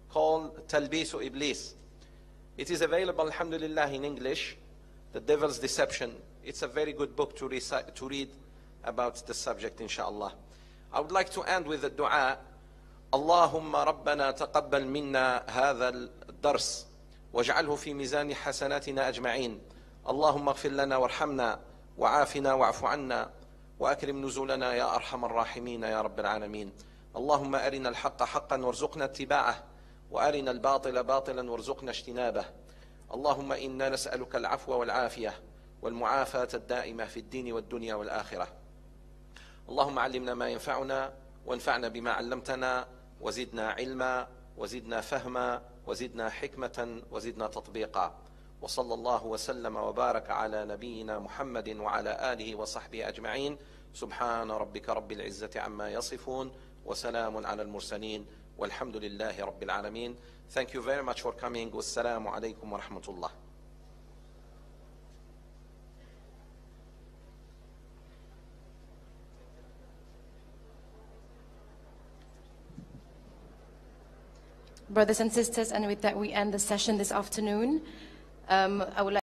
called Talbisu Iblis. It is available, alhamdulillah, in English, The Devil's Deception. It's a very good book to read about the subject, inshallah. I would like to end with a dua. Allahumma rabbana taqabbal minna hadha al-dars waj'alhu fi mizani hasanatina ajma'in. Allahumma ighfir lana warhamna wa'afina wa'fu anna وأكرم نزولنا يا أرحم الراحمين يا رب العالمين. اللهم أرنا الحق حقا وارزقنا اتباعه وأرنا الباطل باطلا وارزقنا اجتنابه. اللهم إنا نسألك العفو والعافية والمعافاة الدائمة في الدين والدنيا والآخرة. اللهم علمنا ما ينفعنا وانفعنا بما علمتنا وزدنا علما وزدنا فهما وزدنا حكمة وزدنا تطبيقا. وصلى الله وسلم وبارك على نبينا محمد وعلى آله وصحبه أجمعين. سبحان ربك رب العزة عما يصفون وسلام على المرسلين والحمد لله رب العالمين. Thank you very much for coming. Wassalamu alaikum wa rahmatullah.
brothers and sisters, and with that we end the session this afternoon. I would like